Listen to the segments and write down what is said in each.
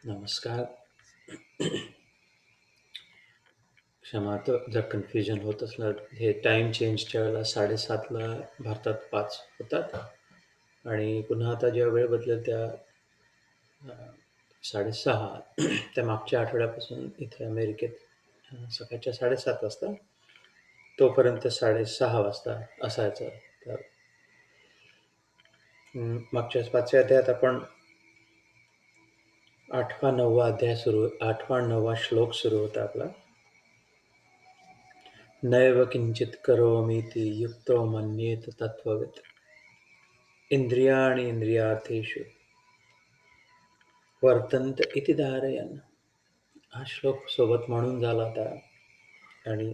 नमस्कार. क्षमा तर जर कन्फ्युजन होत असलं, हे टाईम चेंजच्या वेळेला 7:30ला भारतात 5 होतात आणि पुन्हा आता ज्या वेळ बदलेल त्या 6:30 त्या मागच्या आठवड्यापासून इथे अमेरिकेत सकाळच्या 7:30 वाजता, तोपर्यंत 6:30 वाजता असायचं. तर मागच्या 5व्या अध्यायात आपण 8वा 9वा श्लोक सुरू होता आपला. नैव किंचित करोमीति युक्तो मन्येत तत्त्ववित् इंद्रियाणि इंद्रियार्थेषु वर्तन्त इति धारयन्. हा श्लोक सोबत म्हणून झाला होता आणि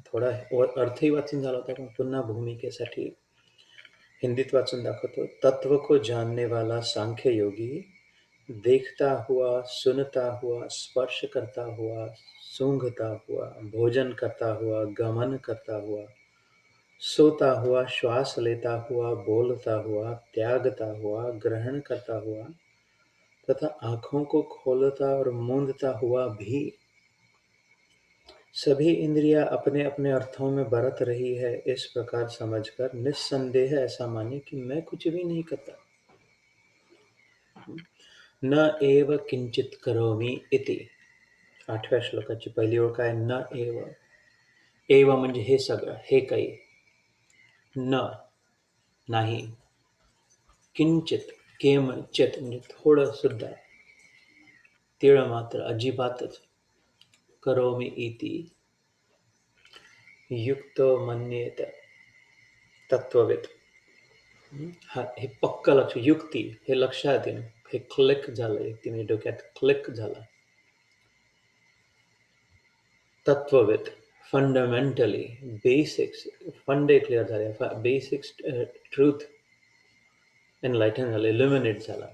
थोडा अर्थही वाचून झाला होता, पण पुन्हा भूमिकेसाठी हिंदीत वाचून दाखवतो. तत्व को जानने वाला सांख्य योगी देखता हुआ, सुनता हुआ, स्पर्श करता हुआ, सूंघता हुआ, भोजन करता हुआ, गमन करता हुआ, सोता हुआ, श्वास लेता हुआ, बोलता हुआ, त्यागता हुआ, ग्रहण करता हुआ तथा आँखों को खोलता और मूंदता हुआ भी सभी इंद्रियां अपने अपने अर्थों में बरत रही है, इस प्रकार समझकर निस्संदेह ऐसा माने कि मैं कुछ भी नहीं करता. न एव किंचित करोमि इति. 8व्या श्लोकाची पहिली ओळ काय? न एव. एव म्हणजे हे सगळं, हे काही. न नाही. किंचित केमचित म्हणजे थोडं सुद्धा. तिळ मात्र अजिबातच. करोमि इति युक्तो मन्येत तत्ववित्. हा हे पक्क लक्ष, युक्ती हे लक्षात येणं, हे क्लिक झालं, व्यक्तीने डोक्यात क्लिक झालं. तत्ववित् फंडामेंटली बेसिक्स फंडे क्लिअर झाले, बेसिक्स ट्रूथ एनलाइटन झालं, इल्युमिनेट झाला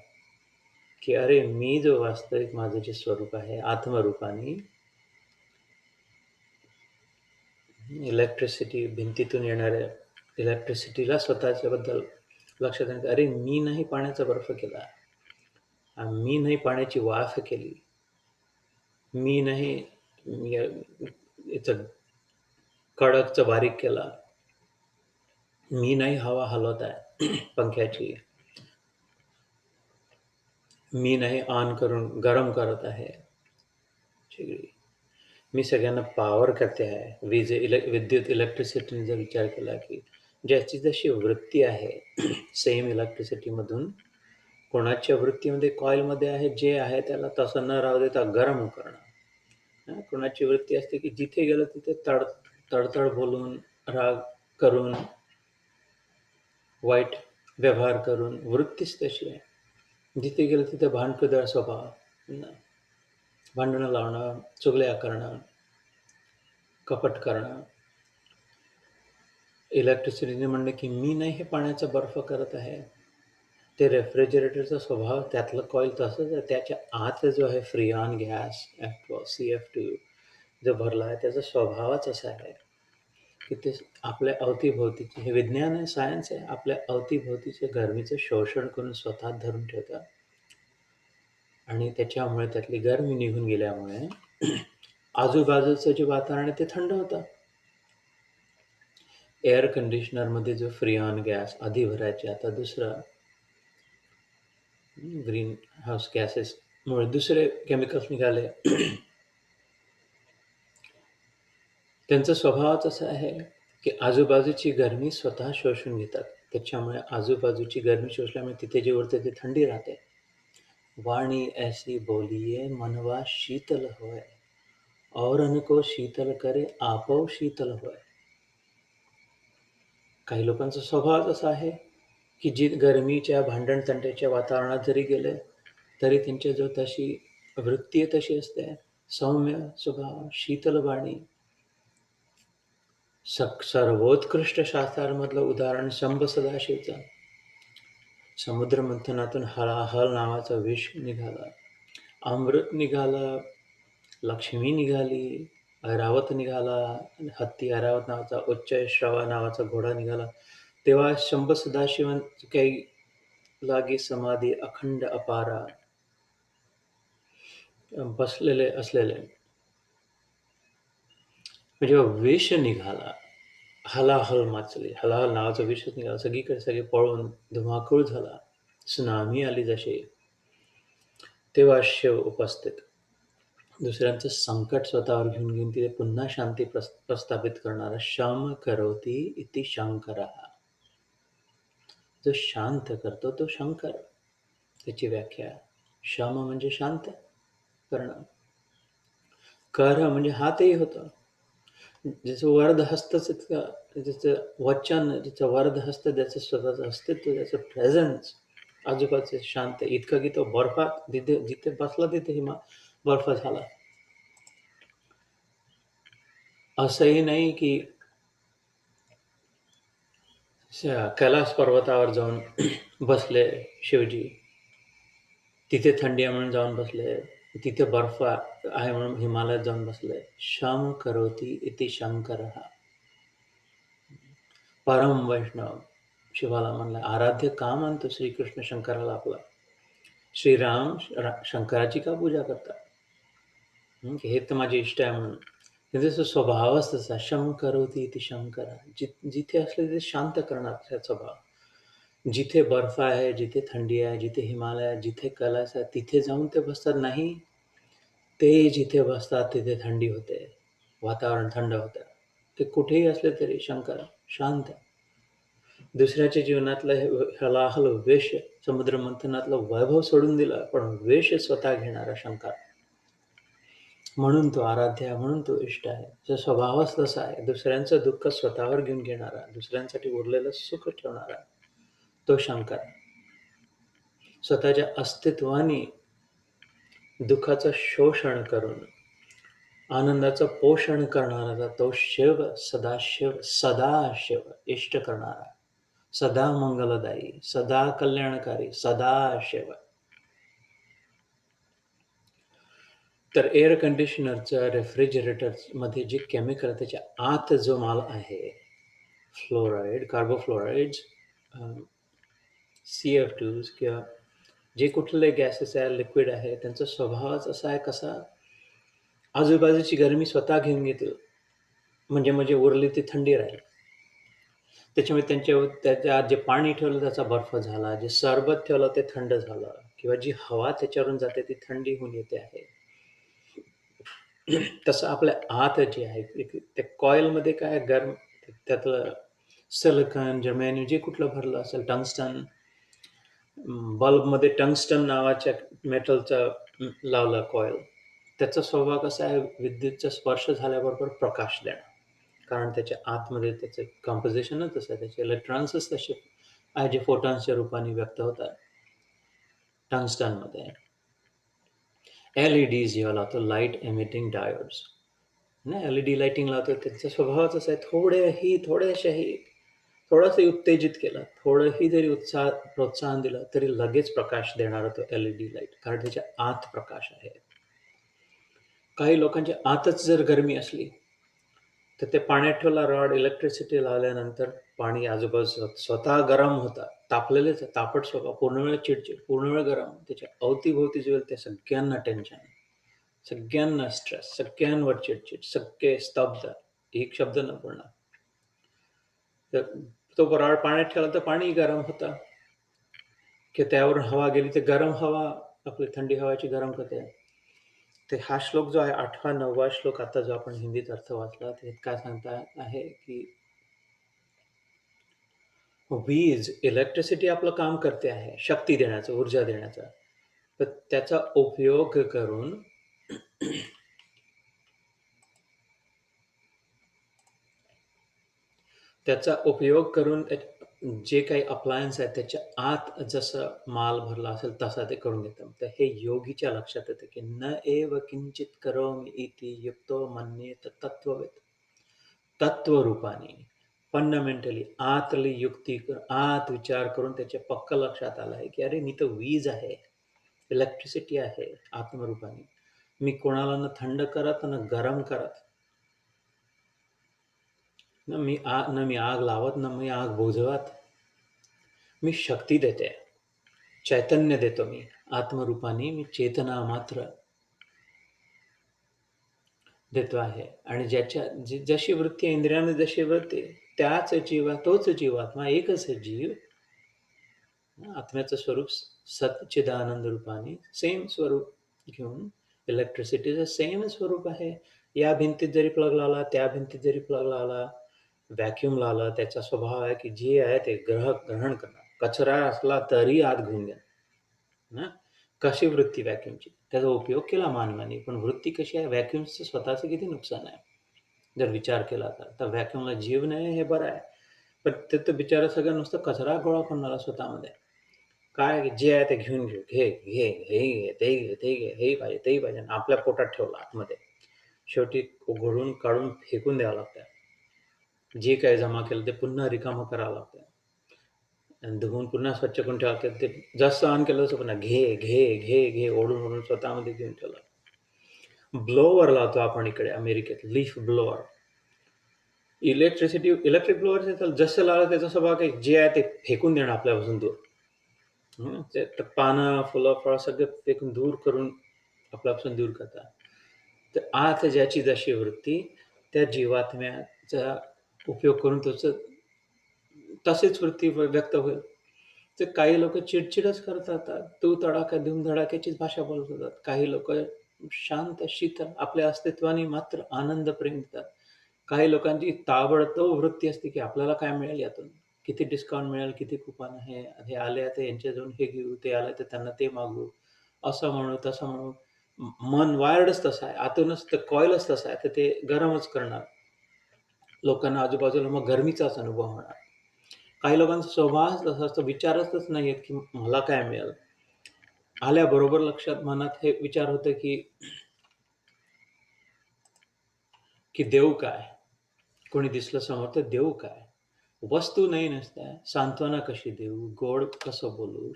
की अरे मी जो वास्तविक माझं जे स्वरूप आहे आत्मरूपाने, इलेक्ट्रिसिटी भिंतीतून येणाऱ्या इलेक्ट्रिसिटीला स्वतःच्या बद्दल लक्षात येणं, अरे मी नाही पाण्याचा बर्फ केला, मी नाही पाण्याची वाफ केली, मी नाही याचं कडकचं बारीक केला, मी नाही हवा हलवत आहे पंख्याची, मी नाही ऑन करून गरम करत आहे शेगडी, मी सगळ्यांना पॉवर करते आहे. विद्युत इलेक्ट्रिसिटीने जर विचार केला की ज्याची जशी वृत्ती आहे सेम इलेक्ट्रिसिटीमधून कोणाच्या वृत्तीमध्ये कॉइलमध्ये आहे जे आहे त्याला तसं न राहू देता गरम करणं. कोणाची वृत्ती असते की जिथे गेलं तिथे तडतड बोलून, राग करून, वाईट व्यवहार करून, वृत्तीच तशी आहे. जिथे गेलं तिथे भांडकुदळ स्वभाव, भांडणं लावणं, चुगल्या करणं, कपट करणं. इलेक्ट्रिसिटीने म्हणणे की मी नाही हे पाण्याचा बर्फ करत आहे. ते रेफ्रिजरेटरचा स्वभाव, त्यातलं कॉईल तसंच आहे. त्याच्या आत जो आहे फ्रिऑन गॅस CF2 जो भरला आहे, त्याचा स्वभावच असा आहे की ते आपल्या अवतीभोवतीचे, हे विज्ञान आहे, सायन्स आहे, आपल्या अवतीभोवतीचे गरमीचं शोषण करून स्वतः धरून ठेवतात आणि त्याच्यामुळे त्यातली गरमी निघून गेल्यामुळे आजूबाजूचं जे वातावरण आहे ते थंड होतं. एअर कंडिशनरमध्ये जो फ्रिऑन गॅस आधी भरायचे, आता दुसरं ग्रीन हाऊस गॅसेसमुळे दुसरे केमिकल्स निघाले. त्यांचा स्वभावच असा आहे की आजूबाजूची गरमी स्वतः शोषून घेतात. त्याच्यामुळे आजूबाजूची गरमी शोषल्यामुळे तिथे जे उरते ते थंडी राहते. वाणी ऐसी बोलिये मनवा शीतल होय, औरन को शीतल करे आपो शीतल होय. काही लोकांचा स्वभावच असा आहे की जी गरमीच्या भांडण-तंट्याच्या वातावरणात जरी गेले तरी त्यांच्याजवळ तशी वृत्ती तशी असते, सौम्य स्वभाव, शीतल वाणी. सर्वोत्कृष्ट शास्त्रांमधलं उदाहरण शंभ सदाशिवचं. समुद्र मंथनातून हलाहल नावाचा विष निघाला, अमृत निघालं, लक्ष्मी निघाली, ऐरावत निघाला, हत्ती ऐरावत नावाचा, उच्चैःश्रवा नावाचा घोडा निघाला. तेव्हा शंभ सदाशिवांची काही लागी समाधी अखंड अपारा. बसलेले असलेले जेव्हा विष निघाला, हलाहल माचली. हलाहल नावाचा विषच निघाला. सगळीकडे सगळे पळून धुमाकूळ झाला. त्सुनामी आली जशी, तेव्हा शिव उपस्थित. दुसऱ्यांचं संकट स्वतःवर घेऊन तिथे पुन्हा शांती प्रस्थापित करणारा शम करोति इति शंकरः. जो शांत करतो तो शंकर. त्याची व्याख्या शम म्हणजे शांत करणं. कर म्हणजे हातही होतं. ज्याचं वरद हस्तच इतकं, ज्याचं वचन, ज्याचं वरद हस्त, ज्याचं स्वतःचं अस्तित्व, ज्याचं प्रेझेन्स आजूबाजूचे शांत, इतकं की तो बर्फात जिथे बसला तिथे बर्फ झाला. असंही नाही की कैलास पर्वतावर जाऊन बसले शिवजी, तिथे थंडी आहे म्हणून जाऊन बसले, तिथे बर्फ आहे म्हणून हिमालयात जाऊन बसले. शम करोति इति शंकरः. परम वैष्णव शिवाला म्हणला, आराध्य का मानतो श्रीकृष्ण शंकराला आपला? श्रीराम शंकराची का पूजा करतात? हे तर माझे इष्ट आहे म्हणून. त्याचा स्वभावच तसा, शम करोति इति शंकर. जिथे असले तिथे शांत करणार त्याचा स्वभाव. जिथे बर्फ आहे, जिथे थंडी आहे, जिथे हिमालय आहे, जिथे कैलास आहे, तिथे जाऊन ते बसतात नाही. ते जिथे बसतात तिथे थंडी होते, वातावरण थंड होतं. ते कुठेही असले तरी शंकर शांत. दुसऱ्याच्या जीवनातलं हलाहल वेश, समुद्र मंथनातलं वैभव सोडून दिलं, पण वेश स्वतः घेणारा शंकर. म्हणून तो आराध्य आहे, म्हणून तो इष्ट आहे. जो स्वभावच तसा आहे, दुसऱ्यांचं दुःख स्वतःवर घेऊन घेणारा, दुसऱ्यांसाठी उरलेलं सुख ठेवणारा, तो शंकर. स्वतःच्या अस्तित्वाने दुःखाचं शोषण करून आनंदाचं पोषण करणारा तो शिव, सदाशिव, सदाशिव, इष्ट करणारा, सदा मंगलदायी, सदा कल्याणकारी, सदाशिव. तर एअर कंडिशनरचं, रेफ्रिजरेटरमध्ये जे केमिकल आहे त्याच्या आत जो माल आहे, फ्लोराईड, कार्बोफ्लोराइड्स, CF2 किंवा जे कुठले गॅसेस आहे, लिक्विड आहे, त्यांचा स्वभावच असा आहे कसा, आजूबाजूची गरमी स्वतः घेऊन घेतील, म्हणजे उरली ती थंडी राहील. त्याच्यामुळे त्याच्या जे पाणी ठेवलं त्याचा बर्फ झाला, जे सरबत ठेवलं ते थंड झालं, किंवा जी हवा त्याच्यावरून जाते ती थंडी होऊन येते आहे. तसं आपल्या आत जे आहे, त्या कॉइलमध्ये काय गरम, त्यातलं सिलिकॉन, जर्मेनियम जे कुठलं भरलं असेल, टंगस्टन, बल्बमध्ये टंगस्टन नावाच्या मेटलचं लावलं कॉइल, त्याचा स्वभाव कसा आहे, विद्युतचा स्पर्श झाल्याबरोबर प्रकाश देणं. कारण त्याच्या आतमध्ये त्याचं कॉम्पोजिशनच तसं आहे, त्याचे इलेक्ट्रॉन्सच तसे आहे जे फोटॉन्सच्या रूपाने व्यक्त होतात टंगस्टनमध्ये. LEDs जेव्हा लावतो, लाईट एमिटिंग डायोड्स, नाही LED लाइटिंग लावतो, त्यांचा स्वभावच असा आहे, थोडंसं उत्तेजित केलं, थोडंही जरी प्रोत्साहन दिलं तरी लगेच प्रकाश देणारा तो LED लाईट, कारण त्याच्या आत प्रकाश आहे. काही लोकांच्या आतच जर गरमी असली तर ते पाण्यात ठेवला रॉड, इलेक्ट्रिसिटी लावल्यानंतर पाणी आजूबाजू स्वतः गरम होतं, तापलेलेच, तापट स्वभाव, पूर्ण वेळ चिडचिड, पूर्ण वेळ गरम, त्याच्या अवतीभोवती जे ते सगळ्यांना टेन्शन, सगळ्यांना स्ट्रेस, सगळ्यांवर चिडचिड, सगळे स्तब्ध, एक शब्द न बोलणार. तर तो रॉड पाण्यात ठेवला तर पाणी गरम होतं, की त्यावरून हवा गेली तर गरम हवा, आपली थंडी हवाची गरम करते. ते हा श्लोक जो आहे, 8वा 9वा श्लोक आता जो आपण हिंदीत अर्थ वाचला, त्यात काय सांगता आहे की वीज, इलेक्ट्रिसिटी आपलं काम करते आहे, शक्ती देण्याचं, ऊर्जा देण्याचं. तर त्याचा उपयोग करून जे काही अप्लायन्स आहेत त्याच्या आत जसं माल भरला असेल तसा ते करून घेतं. तर हे योगीच्या लक्षात येतं की न एव किंचित करोमि इति युक्तो मन्येत तत्त्ववित्. तत्वरूपाने, फंडामेंटली, आतली युक्ती, आत विचार करून त्याच्या पक्क लक्षात आलं आहे की अरे मी तर वीज आहे, इलेक्ट्रिसिटी आहे आत्मरूपाने. मी कोणाला न थंड करत न गरम करत, न मी आग लावत, न मी आग बुझवत. मी शक्ती देते, चैतन्य देतो. मी आत्मरूपाने, मी चेतना मात्र. देतो आहे आणि जशी वृत्ती आहे, इंद्रियानं जशी वृत्ती त्याच तोच जीवात्मा एकच जीव आत्म्याचं स्वरूप सच्चिदानंद रूपाने सेम स्वरूप घेऊन इलेक्ट्रिसिटीचं सेम स्वरूप आहे. या भिंतीत जरी प्लग लावला, त्या भिंतीत जरी प्लग लावला, व्हॅक्यूम लावला, त्याचा स्वभाव आहे की जे आहे ते ग्रहण करणार. कचरा असला तरी आत घेऊन घेणार. ना? कशी वृत्ती व्हॅक्यूमची? त्याचा उपयोग केला मानवाने, पण वृत्ती कशी आहे? व्हॅक्यूमचं स्वतःचं किती नुकसान आहे? जर विचार केला तर व्हॅक्यूमला जीव नाही हे बरं आहे. पण ते तर बिचारा सगळं नुसतं कचरा गोळा करणारा स्वतःमध्ये. काय जे आहे ते घेऊन घेऊ. घे, घे, हे घे, ते घे, ते घे, हे पाहिजे, ते पाहिजे आणि आपल्या पोटात ठेवलं आतमध्ये. शेवटी उघडून काढून फेकून द्यावं लागतं. जे काही जमा केलं ते पुन्हा रिकामं करावं लागतं आणि धुवून पुन्हा स्वच्छ करून ठेवावं लागतं. ते जसं ऑन केलं तसं पुन्हा घे, घे, घे, घे ओढून स्वतःमध्ये घेऊन ठेवलं. ब्लोअर लावतो आपण इकडे अमेरिकेत, लीफ ब्लोअर. इलेक्ट्रिक ब्लोअर जसं लावलं त्याचा स्वभाव काही जे आहे ते फेकून देणं आपल्यापासून दूर. ते पानं, फुलं, फळं सगळं फेकून दूर करून आपल्यापासून दूर करतात. तर आत ज्याची जशी वृत्ती, त्या जीवात्म्याचा उपयोग करून तशीच वृत्ती व्यक्त होईल. तर काही लोकं चिडचिडच करत राहतात. तू तडाखा, धूमधडाक्याचीच भाषा बोलत होतात. काही लोकं शांत, शीतल आपल्या अस्तित्वाने मात्र आनंद, प्रेम देतात. काही लोकांची ताबडतोब वृत्ती असते, की आपल्याला काय मिळेल यातून? किती डिस्काउंट मिळेल, किती कुपन आहे, हे आले तर यांच्याजवळून हे घेऊ, ते आले तर त्यांना ते मागू, असं म्हणू, तसं म्हणू. मन वायर्डच तसं आहे. आतूनच ते कॉइलच तसं आहे, तर ते गरमच करणार. लोकांना आजूबाजूला मग गरमीचाच अनुभव होणार. काही लोकांचा स्वभावच तसा असतो, विचारतच नाहीयेत, की मला काय मिळेल? आल्याबरोबर लक्षात मनात हे विचार होतं, की देऊ काय? कोणी दिसलं समोर तर देऊ काय? वस्तू नाही नुसत्या, सांत्वना कशी देऊ? गोड कसं बोलू?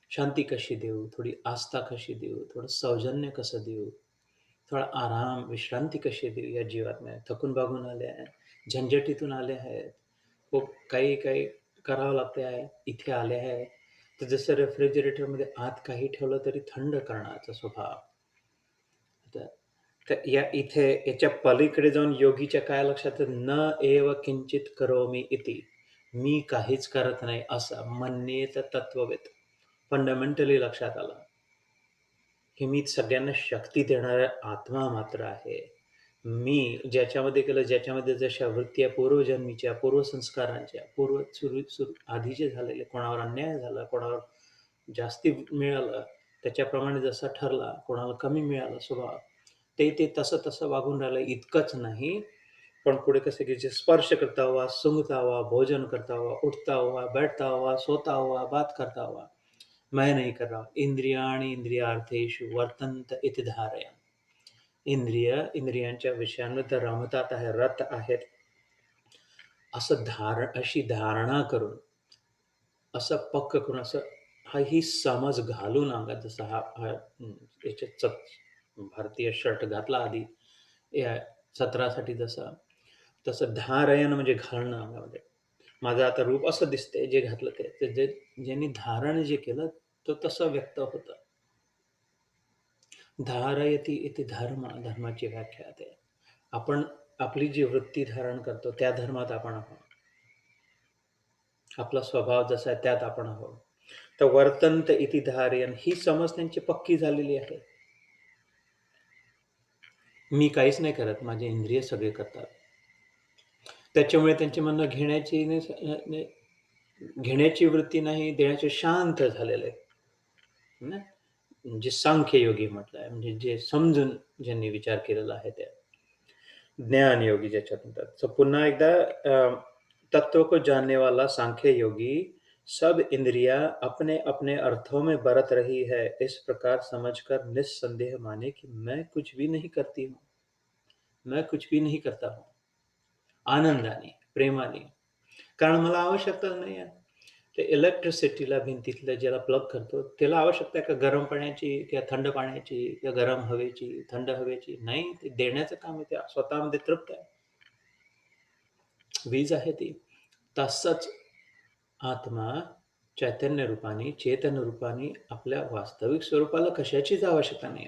शांती कशी देऊ? थोडी आस्था कशी देऊ? थोडं सौजन्य कसं देऊ? थोडा आराम, विश्रांती कशी देऊ या जीवात्म्या? थकून भागून आले आहेत, झंझटीतून आले आहेत. खूप काही करावं लागते आहे. इथे आले आहे. तर जसं रेफ्रिजरेटरमध्ये आत काही ठेवलं तरी थंड करण्याचा स्वभाव. तर तर इथे याच्या पलीकडे जाऊन योगीच्या काय लक्षात येतं, न एव किंचित करोमि इति. मी काहीच करत नाही असं म्हणणेच तत्ववेत. फंडामेंटली लक्षात आलं, की मी सगळ्यांना शक्ती देणारा आत्मा मात्र आहे. मी ज्याच्यामध्ये केलं, ज्याच्यामध्ये जशा वृत्ती आहे पूर्वजन्मीच्या, पूर्वसंस्कारांच्या, पूर्व सुरू सुरू आधीचे झालेले, कोणावर अन्याय झाला, कोणावर जास्ती मिळालं, त्याच्याप्रमाणे जसा ठरला, कोणाला कमी मिळालं स्वभाव, ते तसं वागून राहिलं इतकंच नाही, पण पुढे कसं की जे स्पर्श करता हुआ, सूंघता हुआ, भोजन करता हुआ, उठता हुआ, बैठता हुआ, सोता हुआ, बात करता हुआ, मैं नहीं कर रहा. इंद्रियाणि इंद्रियार्थेषु वर्तन्त इति धारया. इंद्रियांच्या विषयांमध्ये रमतात आहे, रत आहेत. अशी धारणा करून, असं पक्क करून, ही समज घालून अंगात जसा भारतीय शर्ट घातला आधी या सत्रासाठी तसं धारयन म्हणजे घालणं अंगामध्ये. माझं आता रूप असं दिसतंय जे घातलं ते. ज्यांनी धारण जे केलं, तो तसं व्यक्त होतं. धारयति इति धर्म, धर्माची व्याख्या आहे. आपण आपली जी वृत्ती धारण करतो, त्या धर्मात आपण आहोत. आपला स्वभाव जसा आहे त्यात आपण आहोत. तर वर्तन्त इति धारयन् ही समज त्यांची पक्की झालेली आहे. मी काहीच नाही करत, माझे इंद्रिय सगळे करतात. त्याच्यामुळे त्यांचे म्हणणं घेण्याची वृत्ती नाही, देण्याचे शांत झालेलं आहे. ना? म्हणजे सांख्ययोगी म्हटलं आहे, म्हणजे जे समजून ज्यांनी विचार केलेला आहे त्या. ज्ञान योगी ज्याच्यात म्हणतात. सो पुन्हा एकदा तत्व को जानने वाला सांख्य योगी सब इंद्रियां अपने-अपने अर्थों में बरत रही है, इस प्रकार समझकर निस्संदेह माने कि मैं कुछ भी नहीं करती हूँ. मैं कुछ भी नहीं करता हूँ. आनंदाने, प्रेमाने. कारण मला आवश्यकता नाही आहे. ते इलेक्ट्रिसिटीला भिंतीतलं ज्याला प्लग करतो, त्याला आवश्यकता आहे का गरम पाण्याची किंवा थंड पाण्याची किंवा गरम हवेची, थंड हवेची? नाही, ते देण्याचं काम आहे. ते स्वतःमध्ये तृप्त आहे. वीज आहे ती. तसंच आत्मा चैतन्य रूपाने, चेतन रूपाने आपल्या वास्तविक स्वरूपाला कशाचीच आवश्यकता नाही.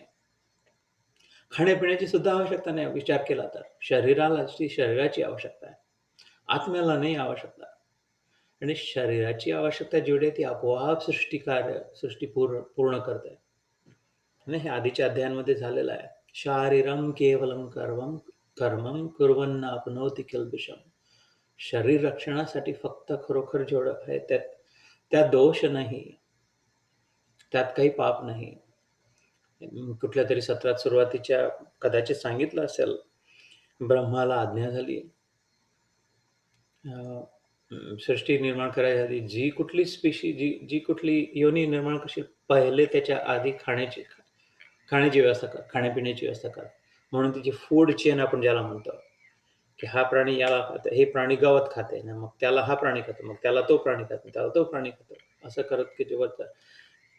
खाण्यापिण्याची सुद्धा आवश्यकता नाही विचार केला तर. शरीराची आवश्यकता आहे. आत्म्याला नाही आवश्यकता. आणि शरीराची आवश्यकता जेवढी आहे ती आपोआप सृष्टी पूर्ण करते. आणि हे आधीच्या अध्यायांमध्ये झालेलं आहे. शारीरं केवलं कर्मं कुर्वन्नाप्नोति किल्बिषम्. शरीर रक्षणासाठी फक्त खरोखर जेवढं आहे त्यात दोष नाही, त्यात काही पाप नाही. कुठल्यातरी सत्रात सुरुवातीच्या कदाचित सांगितलं असेल, ब्रह्माला आज्ञा झाली सृष्टी निर्माण करायच्या आधी जी कुठली स्पेशी जी कुठली योनी निर्माण करशील, पहिले त्याच्या आधी खाण्याची व्यवस्था कर, खाण्यापिण्याची व्यवस्था कर. म्हणून तिची फूड चेन आपण ज्याला म्हणतो, की हा प्राणी याला खातो, हे प्राणी गवत खाते ना, मग त्याला हा प्राणी खातो, मग त्याला तो प्राणी खातो, त्याला तो प्राणी खातो. असं करत की जेव्हा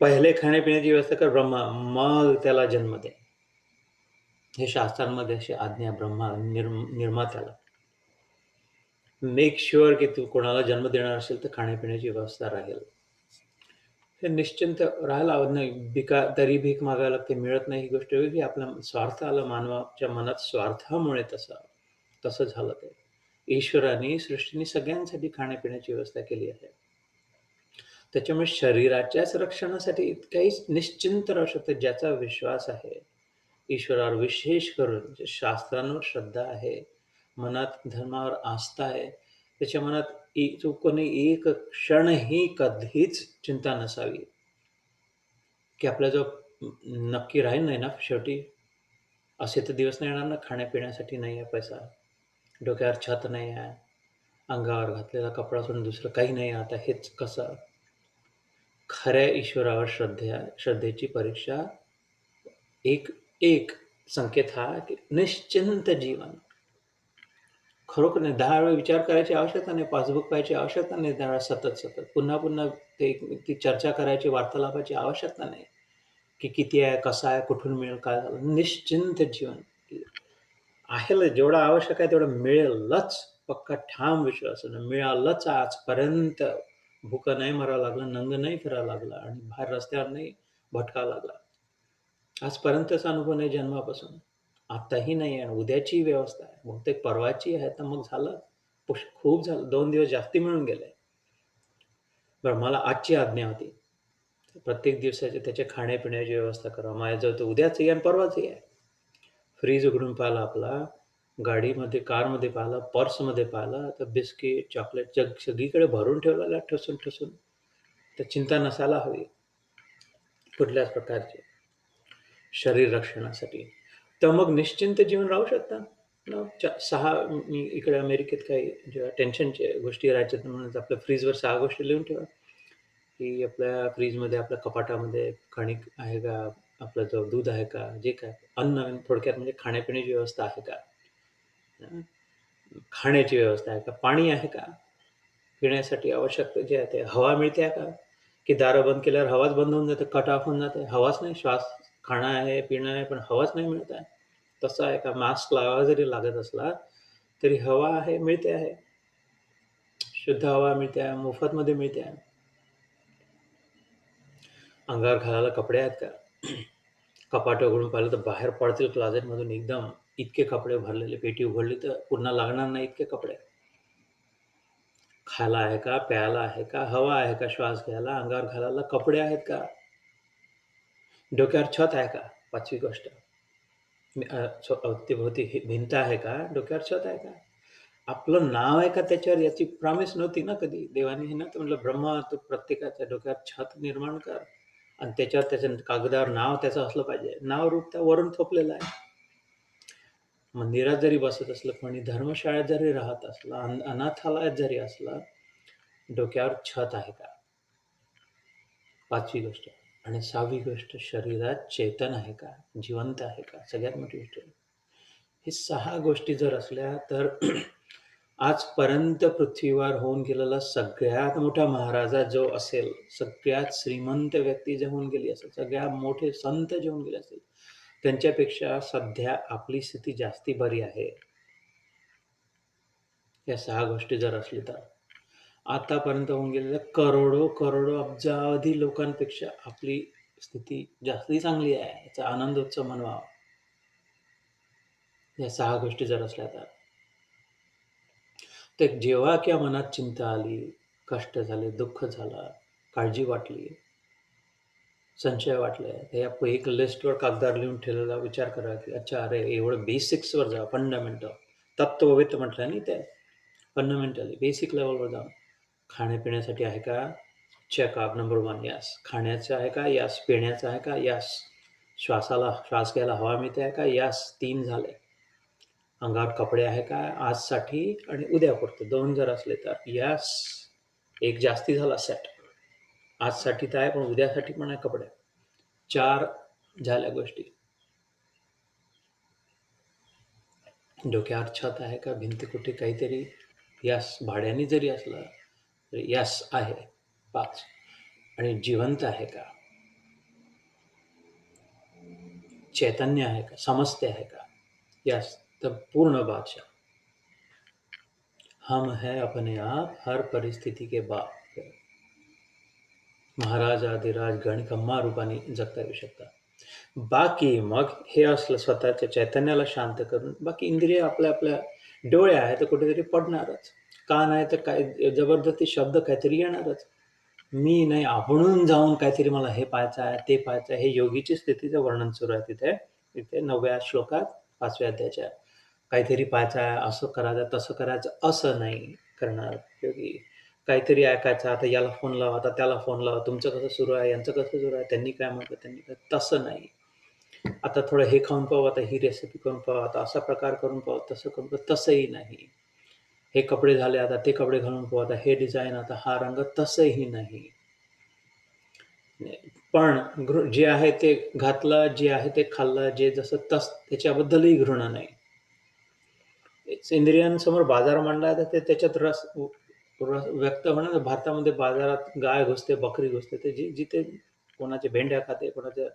पहिले खाण्यापिण्याची व्यवस्था कर ब्रह्मा, मग त्याला जन्म दे. हे शास्त्रांमध्ये अशी आज्ञा निर्मात्याला. मेक शुअर की तू कोणाला जन्म देणार असेल तर खाण्यापिण्याची व्यवस्था राहील. हे निश्चिंत राहायला हवं नाही. तरी भीक मागायला लागते, मिळत नाही ही गोष्ट वेगळी. आपला स्वार्थ आला मानवाच्या मनात स्वार्थामुळे तसं झालं ते. ईश्वराने सृष्टीने सगळ्यांसाठी खाण्यापिण्याची व्यवस्था केली आहे. त्याच्यामुळे शरीराच्याच रक्षणासाठी इतकाही निश्चिंत राहू शकते. ज्याचा विश्वास आहे ईश्वरावर, विशेष करून जे शास्त्रांवर श्रद्धा आहे, मनात धर्मावर आस्था आहे, त्याच्या मनात चुकूनही एक क्षणही कधीच चिंता नसावी, की आपल्याजवळ नक्की राहील नाही ना शेवटी. असे तर दिवस नाही येणार ना, खाण्यापिण्यासाठी नाही आहे पैसा, डोक्यावर छत नाही आहे, अंगावर घातलेला कपडा सोडून दुसरं काही नाही आहे. आता हेच कसं? खऱ्या ईश्वरावर श्रद्धेची परीक्षा एक एक संकेत हा की निश्चिंत जीवन. खरोखर नाही, 10 वेळा विचार करायची आवश्यकता नाही, पासबुक पाहायची आवश्यकता नाही, 10 वेळा सतत. पुन्हा ती चर्चा करायची, वार्तालापाची आवश्यकता नाही, की किती आहे, कसा आहे, कुठून मिळेल, काय झालं. निश्चिंत जीवन. आहे जेवढं आवश्यक आहे तेवढं मिळेलच. पक्का ठाम विश्वास आहे. मिळालंच आजपर्यंत. भुकं नाही मरावं लागलं, नंग नाही फिरावं लागलं आणि बाहेर रस्त्यावर नाही भटकावं लागलं. आजपर्यंतचा अनुभव नाही जन्मापासून. आत्ताही नाही आहे आणि उद्याची व्यवस्था आहे. बहुतेक परवाची आहे, तर मग झालं. खूप झालं. 2 दिवस जास्ती मिळून गेले. बरं, मला आजची आज्ञा होती. प्रत्येक दिवसाची त्याच्या खाण्यापिण्याची व्यवस्था करा. माझ्याजवळ तर उद्याचही आणि परवाचही आहे. फ्रीज उघडून पाहिला आपला, गाडीमध्ये, कारमध्ये पाहिला, पर्समध्ये पाहिला, तर बिस्किट, चॉकलेट जग सगळीकडे भरून ठेवलेलं आहे ठसून. तर चिंता नसायला हवी कुठल्याच प्रकारची शरीर रक्षणासाठी. तर मग निश्चिंत जीवन राहू शकता. 6 मी इकडे अमेरिकेत काही जेव्हा टेन्शनच्या गोष्टी राहायच्या म्हणून आपल्या फ्रीजवर 6 गोष्टी लिहून ठेवा, की आपल्या फ्रीजमध्ये, आपल्या कपाटामध्ये कणिक आहे का? आपलं जो दूध आहे का? जे काय अन्न, थोडक्यात म्हणजे खाण्यापिण्याची व्यवस्था आहे का? खाण्याची व्यवस्था आहे का? पाणी आहे का? पिण्यासाठी आवश्यक जे आहे ते. हवा मिळते का? की दारं बंद केल्यावर हवाच बंद होऊन जाते, कट ऑफ होऊन जाते. हवाच नाही, खाणं आहे, पिणं आहे, पण हवाच नाही मिळत आहे. तसं आहे का? मास्क लावावा जरी लागत असला, तरी हवा आहे, मिळते आहे. शुद्ध हवा मिळते आहे, मोफतमध्ये मिळते आहे. अंगावर घालायला कपडे आहेत का? कपाट उघडून पाहिलं तर बाहेर पडतील क्लोजेटमधून एकदम इतके कपडे भरलेले. पेटी उघडली तर पुन्हा लागणार नाही इतके कपडे. खायला आहे का? प्यायला आहे का? हवा आहे का श्वास घ्यायला? अंगावर घालायला कपडे आहेत का? डोक्यावर छत आहे का? 5वी गोष्ट. अवतीभोवती भिंत आहे का? डोक्यावर छत आहे का? आपलं नाव आहे का त्याच्यावर? याची प्रॉमिस नव्हती ना कधी देवाने. हे नव्हतं म्हटलं, ब्रह्मा तू प्रत्येकाच्या डोक्यावर छत निर्माण कर आणि त्याच्यावर त्याच्या कागदावर नाव त्याचं असलं पाहिजे. नाव रूप त्या वरून थोपलेलं आहे. मंदिरात जरी बसत असलं, कोणी धर्मशाळेत जरी राहत असला, अनाथालयात जरी असला, डोक्यावर छत आहे का? 5वी गोष्ट. आणि 6वी गोष्ट, शरीरात चेतन आहे का? जिवंत आहे का? सगळ्यात मोठी गोष्ट. हे 6 गोष्टी जर असल्या तर आजपर्यंत पृथ्वीवर होऊन गेलेला सगळ्यात मोठा महाराजा जो असेल, सगळ्यात श्रीमंत व्यक्ती जे होऊन गेली असेल, सगळ्यात मोठे संत जे होऊन गेले असतील, त्यांच्यापेक्षा सध्या आपली स्थिती जास्ती बरी आहे. या 6 गोष्टी जर असली तर. आतापर्यंत होऊन गेलेल्या करोडो अब्जावधी लोकांपेक्षा आपली स्थिती जास्ती चांगली आहे. याचा आनंदोत्सव मनवावा. या 6 गोष्टी जर असल्या तर जेव्हा किंवा मनात चिंता आली, कष्ट झाले, दुःख झाला, काळजी वाटली, संशय वाटलाय, तर या एक लिस्टवर कागदावर लिहून ठेवलेला विचार करा, की अच्छा अरे एवढं बेसिक्सवर जा, फंडामेंटल. तत्ववेत्त म्हटलं नाही ते. फंडामेंटली बेसिक लेवलवर जाऊन. खाण्यापिण्यासाठी आहे का? Checkup number 1 yes. खाण्याचं आहे का? यस. पिण्याचं आहे का? यस. श्वास घ्यायला हवा मिळते आहे का? यस. 3 झाले. अंगावर कपडे आहे का? आजसाठी आणि उद्यापुरते 2 जर असले तर यस. एक जास्ती झाला सेट. आजसाठी तर आहे, पण उद्यासाठी पण आहे कपडे. 4 झाल्या गोष्टी. डोक्यावर छत आहे का? भिंतीकुठे काहीतरी? यस. भाड्याने जरी असलं तरी यस आहे. 5. आणि जिवंत आहे का? चैतन्य आहे का? समजते आहे का? यस. तर पूर्ण बादशाह. हम है अपने आप हर परिस्थिती के बाप. महाराज आदिराज गण कम्मा रूपाने जगता येऊ शकतात. बाकी मग हे असलं स्वतःच्या चैतन्याला शांत करून बाकी इंद्रिय आपल्या आपल्या डोळे आहे तर कुठेतरी पडणारच, कान आहे तर काय जबरदस्ती शब्द काहीतरी येणारच. मी नाही, आपणून जाऊन काहीतरी मला हे पाहायचं आहे, ते पाहायचं आहे. हे योगीची स्थितीचं वर्णन सुरू आहे तिथे 9व्या श्लोकात 5व्या अध्यायाच्या. काहीतरी पाहायचं आहे, असं करायचं, तसं करायचं, असं नाही करणार योगी. काहीतरी ऐकायचं, आता याला फोन लावा, आता त्याला फोन लावा, तुमचं कसं सुरू आहे, यांचं कसं सुरू आहे, त्यांनी काय म्हटलं, त्यांनी काय, तसं नाही. आता थोडं हे खाऊन पाहू, आता ही रेसिपी करून पाहू, आता असा प्रकार करून पाहू, तसं करून पाहू, तसंही नाही. हे कपडे झाले, आता ते कपडे घालून पाहू, आता हे डिझाईन, आता हा रंग, तसंही नाही. पण जे आहे ते घातलं, जे आहे ते खाल्लं, जे जसं त्याच्याबद्दलही घृणा नाही. इंद्रियांसमोर बाजार मांडला तर ते त्याच्यात रस व्यक्त होणार. भारतामध्ये बाजारात गाय घुसते, बकरी घुसते, ते जिथे कोणाचे भेंड्या खाते, कोणाच्या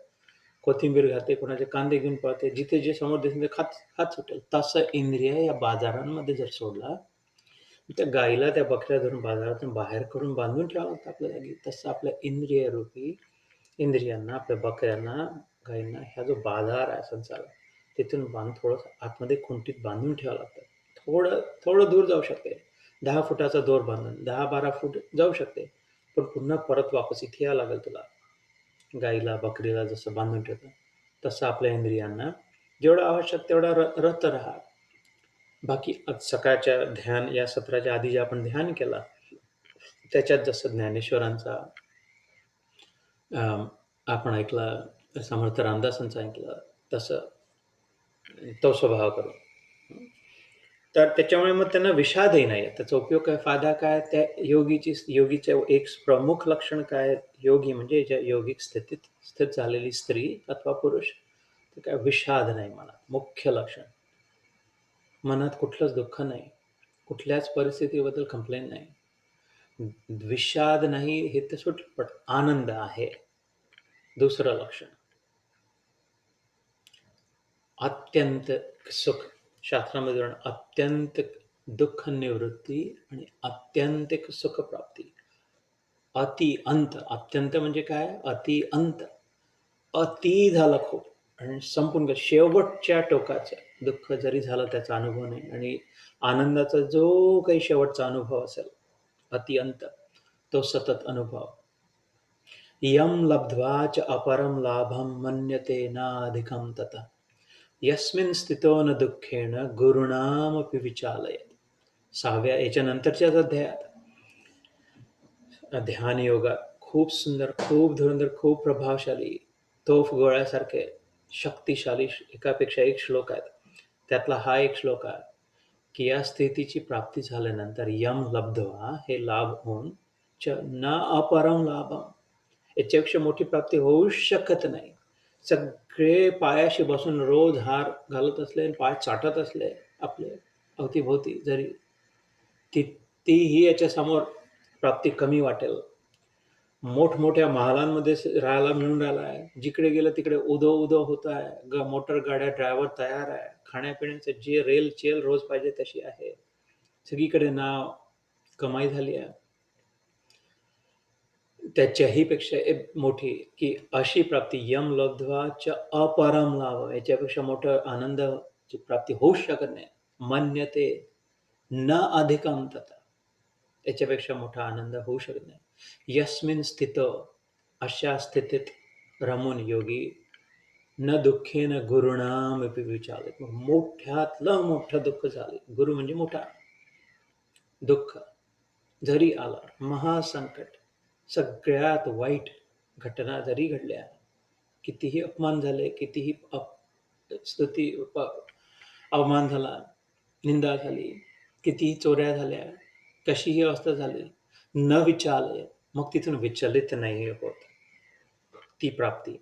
कोथिंबीर खाते, कोणाचे कांदे घेऊन पळते, जिथे जे समोर दिसेल ते खात सुटेल. तसं इंद्रिय या बाजारांमध्ये जर सोडला, त्या गाईला त्या बकऱ्या धरून बाजारातून बाहेर करून बांधून ठेवावं लागतं आपल्या जागी. तसं आपल्या इंद्रिय रूपी इंद्रियांना, आपल्या बकऱ्यांना, गायींना ह्या जो बाजार आहे संसार, तिथून थोडंसं आतमध्ये खुंटीत बांधून ठेवावं लागतं. थोडं दूर जाऊ शकते. 10 फुटाचा दोर बांधून 10-12 फूट जाऊ शकते. पण पुन्हा परत वापस इथे यावं लागेल तुला. गाईला, बकरीला जसं बांधून ठेवतं, तसं आपल्या इंद्रियांना जेवढं आवश्यक तेवढा रत राहा. बाकी सकाळच्या ध्यान या सत्राच्या आधी जे आपण ध्यान केला, त्याच्यात जसं ज्ञानेश्वरांचा आपण ऐकला, समर्थ रामदासांचं ऐकलं, तसं तो स्वभाव करू. तर त्याच्यामुळे मग त्यांना विषादही नाही. त्याचा उपयोग काय, फायदा काय? त्या योगीचे एक प्रमुख लक्षण काय? योगी म्हणजे ज्या योगिक स्थितीत स्थित झालेली स्त्री अथवा पुरुष, ते काय विषाद नाही मनात. मुख्य लक्षण. मनात कुठलंच दुःख नाही. कुठल्याच परिस्थितीबद्दल कंप्लेन नाही. विषाद नाही हे तर सुटलं, पण आनंद आहे. दुसरं लक्षण. अत्यंत सुख. शास्त्रामध्ये अत्यंत दुःख निवृत्ती आणि अत्यंतिक सुख प्राप्ती. अति अंत. अत्यंत म्हणजे काय? अति अंत. अति झालं खूप आणि संपूर्ण शेवटच्या टोकाचं दुःख जरी झालं त्याचा अनुभव नाही, आणि आनंदाचा जो काही शेवटचा अनुभव असेल, अतिअंत, तो सतत अनुभव. यम लब्ध्वा च अपरम लाभम मन्यते नाधिकम तत यस्मिन् स्थितो न दुःखेन गुरुणामपि विचालयेत. 6व्या याच्या नंतरच्याच अध्यायात ध्यान योगा खूप सुंदर, खूप धुरंधर, खूप प्रभावशाली, तोफ गोळ्यासारखे शक्तिशाली एकापेक्षा एक श्लोक आहेत. त्यातला हा एक श्लोक आहे की या स्थितीची प्राप्ती झाल्यानंतर यम लब्ध्वा, हे लाभ होऊन, च न अपरम लाभम, याच्यापेक्षा मोठी प्राप्ती होऊ शकत नाही. सगळे पायाशी बसून रोज हार घालत असले, पाय चाटत असले आपले अवतीभोवती, जरी तीही याच्यासमोर प्राप्ती कमी वाटेल. मोठमोठ्या महालांमध्ये राहायला मिळून राहिला आहे. जिकडे गेलं तिकडे उदो होत आहे. मोटर गाड्या, ड्रायव्हर तयार आहे. खाण्यापिण्याचं जे रेल-चेल रोज पाहिजे तशी आहे. सगळीकडे नाव, कमाई झाली आहे. त्याच्याही पेक्षा एक मोठी, की अशी प्राप्ती यम लब्ध्वा च अपरम लाभ, याच्यापेक्षा मोठा आनंद जी प्राप्ती होऊच शकत नाही. मन्यते न अधिकं तथा. याच्यापेक्षा मोठा आनंद होऊ शकत नाही. यस्मिन स्थितो, अशा स्थितीत रमून योगी न दुःखेन गुरुणामपि विचालित. मोठ्यातलं मोठं दुःख झाले. गुरु म्हणजे मोठा दुःख जरी आला, महासंकट, सगळ्यात वाईट घटना जरी घडल्या, कितीही अपमान झाले, कितीही स्तुती अवमान झाला, निंदा झाली, कितीही चोऱ्या झाल्या, कशीही अवस्था झाली, न विचारले, मग तिथून विचलित नाही होत ती प्राप्ती.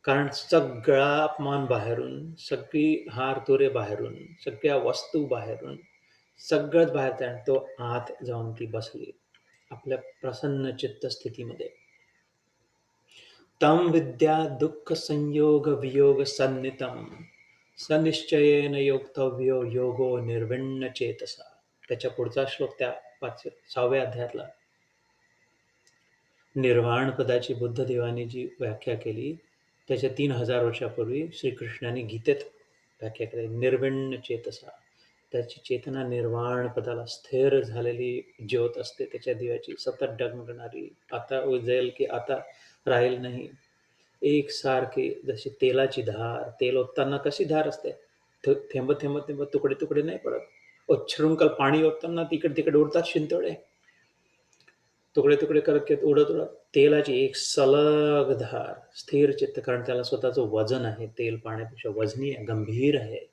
कारण सगळा अपमान बाहेरून, सगळी हारतुरे बाहेरून, सगळ्या वस्तू बाहेरून, सगळंच बाहेर आणि तो आत जाऊन ती बसली आपल्या प्रसन्न चित्त स्थितीमध्ये. तम विद्या दुःख संयोग वियोग सन्नितम सनिश्चयेन योक्तव्यो योगो निर्विण्ण चेतसा. त्याच्या पुढचा श्लोक त्या 6व्या अध्यायातला. निर्वाण पदाची बुद्धदेवानी जी व्याख्या केली त्याच्या 3000 वर्षापूर्वी श्रीकृष्णाने गीतेत व्याख्या केली. निर्विण्ण चेतसा, त्याची चेतना निर्वाण पदाला स्थिर झालेली ज्योत असते, त्याच्या दिव्याची सतत डगमगणारी, आता उजेल की आता राहील नाही, एकसारखी जशी तेलाची धार, तेल ओतताना कशी धार असते, थेंब थेंब थेंब तुकडे तुकडे नाही पडत. उच्छृंखल पाणी ओतताना तिकडे तिकडे उडतात शिंतोडे, तुकडे तुकडे करत उडत उडत. तेलाची एक सलग धार, स्थिर चित्त, कारण त्याला स्वतःचं वजन आहे, तेल पाण्यापेक्षा वजनी आहे, गंभीर आहे.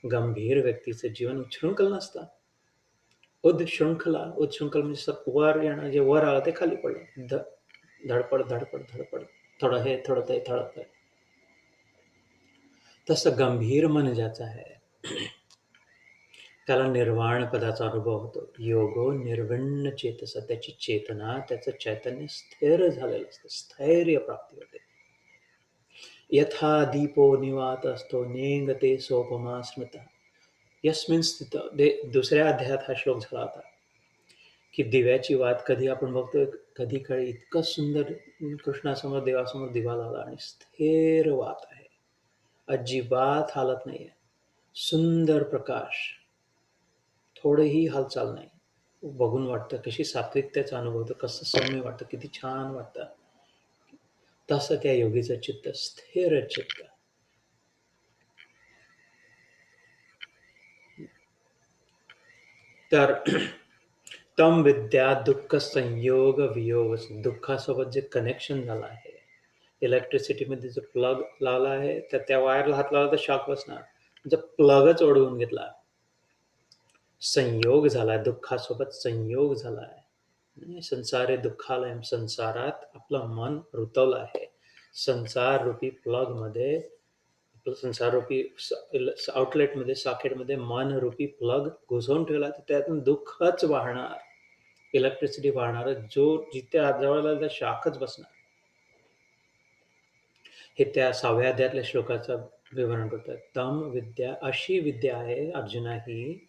गंभीर व्यक्तीचं जीवन उच्छृंखल नसतं. उच्छृंखल म्हणजे वर येणं, जे वर आलं ते खाली पडलं, धडपड धडपड धडपड, थोडं हे थोडं ते थोडं ते. तसं गंभीर मन ज्याचं आहे त्याला निर्वाण पदाचा अनुभव होतो. योगो निर्विण्ण चेतस, त्याची चेतना, त्याचं चैतन्य स्थिर झालेलं असतं, स्थैर्य प्राप्ती होते. यथा दीपो निवात असतो नेंगते सोपमा स्मृत यस्मिन स्थित. दुसऱ्या अध्यायात हा श्लोक झाला होता की दिव्याची वात कधी आपण बघतोय, कधी काळी इतकं सुंदर कृष्णासमोर देवासमोर दिवा लावला आणि स्थिर वात आहे, अजिबात हालत नाहीये, सुंदर प्रकाश, थोडीही हालचाल नाही. बघून वाटतं कशी सात्विकतेचा अनुभव होतो, कसं सौम्य वाटतं, किती छान वाटतं. तसं त्या योगीचं चित्त स्थिर चित्त. तर तम विद्या दुःख संयोग वियोग, दुःखासोबत जे कनेक्शन झालं आहे, इलेक्ट्रिसिटीमध्ये जो प्लग लावला आहे तर त्या वायरला हात लावला तर शॉक बसणार, जर प्लगच ओढवून घेतला, संयोग झाला, दुःखासोबत संयोग झाला आहे. संसारे दुःखालय, संसारात आपलं मन रुतवलं आहे. संसार रूपी प्लग मध्ये, संसार रूपी आउटलेटमध्ये, सॉकेटमध्ये मन रूपी प्लग घुसवून ठेवला तर त्यातून दुःखच वाहणार, इलेक्ट्रिसिटी वाहणार, जो जिथे जवळ शाखच बसणार. हे त्या 6व्या अध्यायातल्या श्लोकाचं विवरण करतात. तम विद्या, अशी विद्या आहे अर्जुना ही,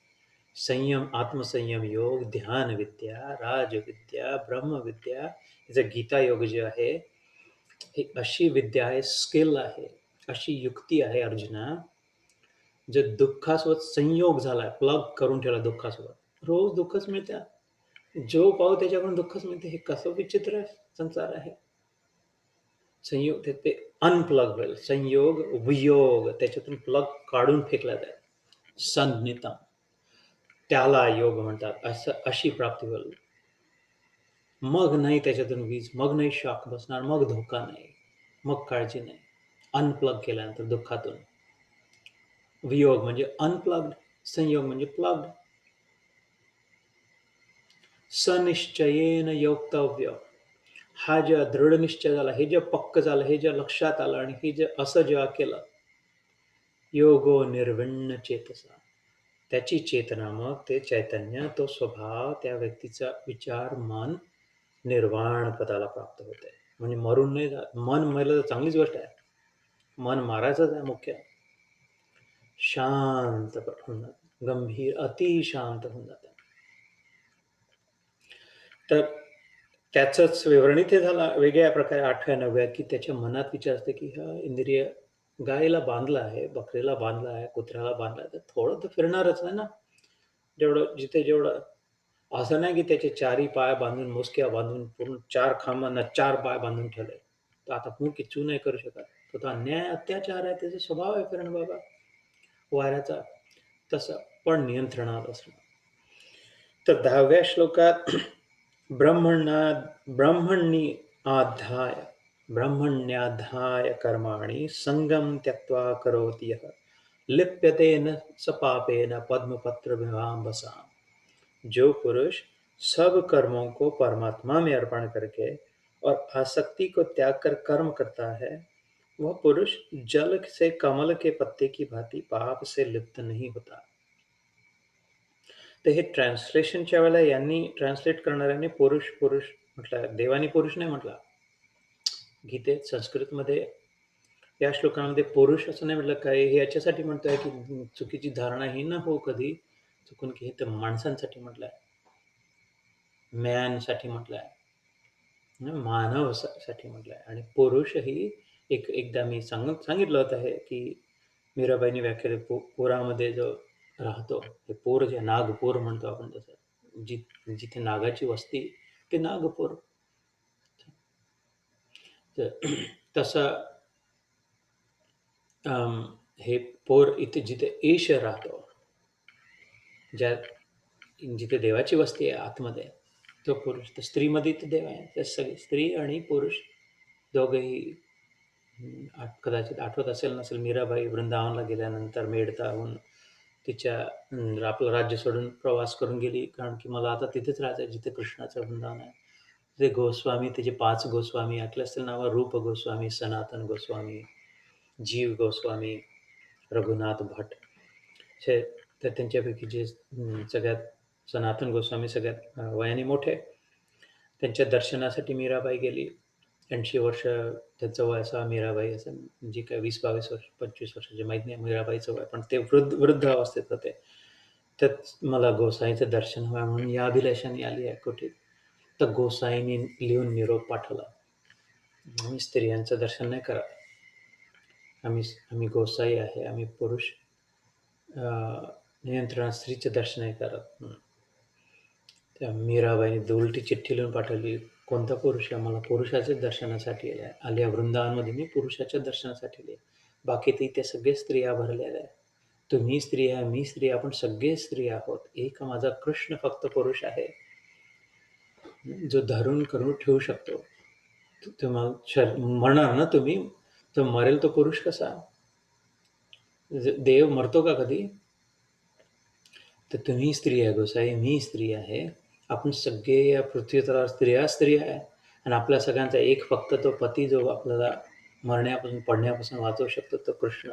संयम, आत्मसंयम योग, ध्यान विद्या, राजविद्या, ब्रह्मविद्या, याचं गीता योग जे आहे, ही अशी विद्या आहे, स्किल आहे, अशी युक्ती आहे अर्जुना, जे दुःखासोबत संयोग झालाय, प्लग करून ठेवला दुःखासोबत, रोज दुःखच मिळतं, जो पाहू त्याच्याकडून दुःखच मिळते. हे कसं विचित्र संसार आहे. संयोग ते अनप्लग होईल, संयोग वियोग, त्याच्यातून प्लग काढून फेकला जाईल. सन्नितम, त्याला योग म्हणतात. अशी प्राप्ती होईल. मग नाही त्याच्यातून वीज, मग नाही शॉक बसणार, मग धोका नाही, मग काळजी नाही. अनप्लग केल्यानंतर दुःखातून. वियोग म्हणजे अनप्लग्ड, संयोग म्हणजे प्लग्ड. सनिश्चयेन योक्तव्य, हा जे दृढ निश्चय झाला, हे जे पक्क झालं, हे जे लक्षात आलं आणि हे जे असं जेव्हा केलं, योगो निर्विण्ण चेतसा, त्याची चेतना, मग ते चैतन्य, तो स्वभाव, त्या व्यक्तीचा विचार, मन निर्वाण पदाला प्राप्त होते. म्हणजे मरून नाही जात. मन मेलं तर चांगलीच गोष्ट आहे, मन मारायचंच आहे मुख्य. शांत होऊन जात, गंभीर, अति शांत होऊन जातं. तर त्याचंच विवरण इथे झालं वेगळ्या प्रकारे 8व्या 9व्या, की त्याच्या मनात विचार असते की हा इंद्रिय गायीला बांधलं आहे, बकरीला बांधलं आहे, कुत्र्याला बांधलं आहे, तर थोडं तर फिरणारच आहे ना. जेवढं असं नाही की त्याचे चारही पाय बांधून, मुसक्या बांधून, पूर्ण 4 खांबांना 4 पाय बांधून ठेवले. तर आता मूक की नाही करू शकत. तर तो अन्याय, अत्याचार आहे, त्याचा स्वभाव आहे फिरणं बाबा वाऱ्याचा. तसं पण नियंत्रणात असणं. तर 10व्या श्लोकात ब्रह्मणा ब्रह्मण्यी आधाय ब्रह्मण्याधाय कर्माणि संगम त्यक्त्वा करोति यः लिप्यते न स पापेन पद्मपत्रमिवाम्भसा। जो पुरुष सब कर्मों को परमात्मा में अर्पण करके और आसक्ति को त्याग कर कर्म करता है, वह पुरुष जल से कमल के पत्ते की भांति पाप से लिप्त नहीं होता। तर हे ट्रान्सलेशनच्या वेळेला यांनी ट्रान्सलेट करणाऱ्यांनी पुरुष पुरुष म्हटलं, देवानी पुरुष नाही म्हटला. गीतेत संस्कृतमध्ये या श्लोकामध्ये पुरुष असं नाही म्हटलं. काय हे याच्यासाठी म्हणतोय की चुकीची धारणा ही न हो कधी चुकून, की हे तर माणसांसाठी म्हटलंय, मॅनसाठी म्हटलंय, मानव साठी म्हटलंय. आणि पुरुष ही एकदा मी सांगितलं होतं हे की मीराबाईंनी व्याख्या केली, पुरामध्ये जो राहतो, हे पोर जे नागपूर म्हणतो आपण, तसं जिथे नागाची वस्ती ते नागपूर. तसं हे पोर इथे जिथे ईश राहतो, जिथे देवाची वस्ती आहे आतमध्ये, तो पुरुष. तर स्त्रीमध्ये तर देव आहे. तर सगळी स्त्री आणि पुरुष दोघंही. कदाचित आठवत असेल नसेल, मीराबाई वृंदावनला गेल्यानंतर मेडताहून तिच्या आपलं राज्य सोडून प्रवास करून गेली, कारण की मला आता तिथेच राहायचं आहे जिथे कृष्णाचं वृंदावन आहे. तिथे गोस्वामी, तिचे 5 गोस्वामी ऐकले असतील नावं, रूप गोस्वामी, सनातन गोस्वामी, जीव गोस्वामी, रघुनाथ भट. तर त्यांच्यापैकी जे सगळ्यात सनातन गोस्वामी सगळ्यात वयाने मोठे, त्यांच्या दर्शनासाठी मीराबाई गेली. 80 वर्ष त्यांचं वय असावं. मीराबाई असं जी काय 20-22 वर्ष 25 वर्षाची माहीत नाही मीराबाईचं वय, पण ते वृद्ध अवस्थेत होते. त्यात मला गोसाईचं दर्शन व्हावं म्हणून या अभिलाषाने आली आहे कुठे. तर गोसाईंनी लिहून निरोप पाठवला, आम्ही स्त्रियांचं दर्शन नाही करत, आम्ही गोसाई आहे, आम्ही पुरुष नियंत्रणात स्त्रीचे दर्शन नाही करत. त्या मीराबाईने उलटी चिठ्ठी लिहून पाठवली, कोणता पुरुष आहे, मला पुरुषाच्याच दर्शनासाठी आल्या वृंदावनमध्ये मी पुरुषाच्या दर्शनासाठी आले, बाकी ते इथे सगळे स्त्रिया भरलेल्या आहे. तुम्ही स्त्री आहे, मी स्त्री, आपण सगळे स्त्री आहोत. एक माझा कृष्ण फक्त पुरुष आहे, जो धरून करून ठेवू शकतो. तुम्हाला म्हणणार ना तुम्ही, तो मरेल तो पुरुष कसा? देव मरतो का कधी? तर तुम्ही स्त्री आहे गोसाई, मी स्त्री आहे, आपण सगळे या पृथ्वीतलावर स्त्री आहे. आणि आपल्या सगळ्यांचा एक फक्त तो पती, जो आपल्याला मरण्यापासून पडण्यापासून वाचवू शकतो, तो कृष्ण.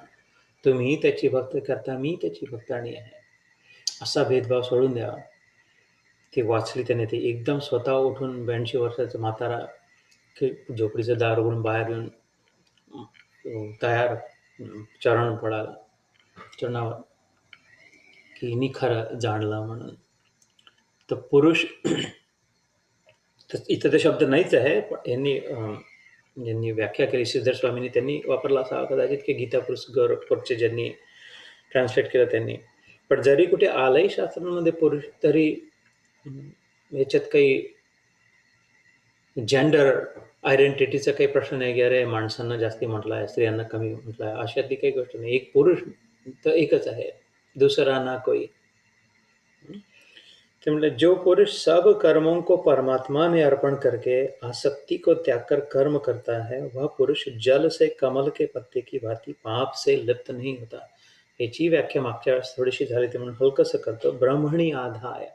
तुम्ही त्याची भक्ती करता, मी त्याची भक्ताणी आहे. असा भेदभाव सोडून द्यावा. ती वाचली त्याने. ते एकदम स्वतः उठून 82 वर्षाचा म्हातारा झोपडीचं दार उघडून बाहेर येऊन तयार, चरण पडायला चरणावर, की खरं जाणलं म्हणून. तर पुरुष इथं ते शब्द नाहीच आहे, पण यांनी व्याख्या केली श्रीधर स्वामींनी, त्यांनी वापरला असा कदाचित, की गीता पुरुषचे ज्यांनी ट्रान्सलेट केलं त्यांनी. पण जरी कुठे आलंही शास्त्रांमध्ये पुरुष, तरी याच्यात काही जेंडर आयडेंटिटीचा काही प्रश्न नाही, की अरे माणसांना जास्ती म्हटलं आहे, स्त्रियांना कमी म्हटलं आहे, अशातली काही गोष्ट नाही. एक पुरुष तर एकच आहे, दुसरा ना कोई. जो पुरुष सब कर्मों को परमात्मा में अर्पण करके आसक्ति को त्याग कर कर्म करता है, वह पुरुष जल से कमल के पत्ते की भांति पाप से लिप्त नहीं होता. याची व्याख्या मागच्या वेळेस थोडीशी झाली, ते म्हणून हलकंसं करतो. ब्रह्मणी आधाय,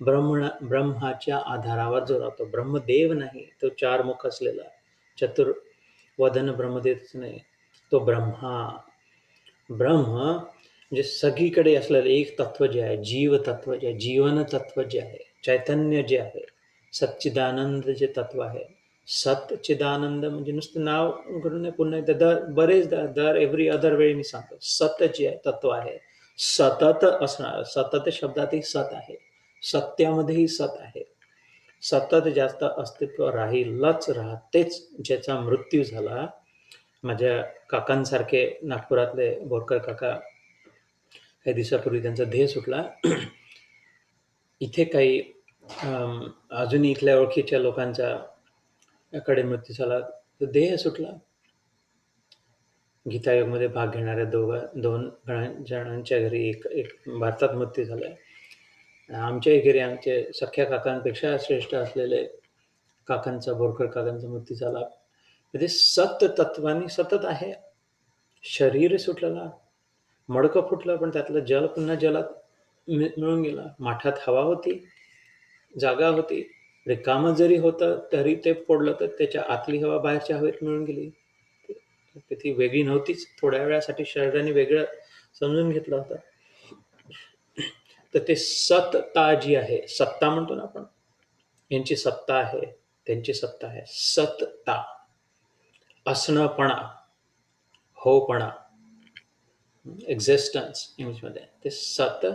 ब्रह्माच्या आधारावर जो राहतो, ब्रह्मदेव नाही, तो 4 मुख असलेला चतुर्वदन ब्रह्मदेवच नाही, तो ब्रह्म म्हणजे सगळीकडे असलेलं एक तत्व जे आहे, जीव तत्व जे आहे, जीवन तत्व जे आहे, चैतन्य जे आहे, सच्चिदानंद जे तत्व आहे. सच्चिदानंद म्हणजे नुसतं नाव करून पुन्हा एकदा बरेचदा एव्हरी अदर वेळी मी सांगतो, सत जे आहे तत्व आहे, सतत असणार. सतत शब्दातही सत आहे, सत्यामध्येही सत आहे. सतत जास्त अस्तित्व राहीलच राहतेच. ज्याचा मृत्यू झाला, माझ्या काकांसारखे नागपुरातले बोरकर काका काही दिवसापूर्वी त्यांचा देह सुटला. इथे काही अजूनही इथल्या ओळखीच्या लोकांचा कडे मृत्यू झाला. तर देह सुटला. गीतायोगमध्ये भाग घेणाऱ्या दोन जणांच्या घरी एक भारतात मृत्यू झालाय. आमच्याही घरी आमचे सख्या काकांपेक्षा श्रेष्ठ असलेले बोरकर काकांचा मृत्यू झाला. म्हणजे सत तत्वानी सतत आहे. शरीर सुटलेला, मडकं फुटलं, पण त्यातलं जल पुन्हा जलात मिळून गेला. माठात हवा होती, जागा होती. रिकामं जरी होतं तरी ते फोडलं तर त्याच्या आतली हवा बाहेरच्या हवेत मिळून गेली. ती वेगळी नव्हतीच. थोड्या वेळासाठी शरीराने वेगळं समजून घेतलं होतं. तर ते सत्ता जी आहे, सत्ता म्हणतो ना आपण, यांची सत्ता आहे, त्यांची सत्ता आहे. सत्ता, असणंपणा, होपणा, एक्झिस्टन्स इंग्लिशमध्ये. ते सत,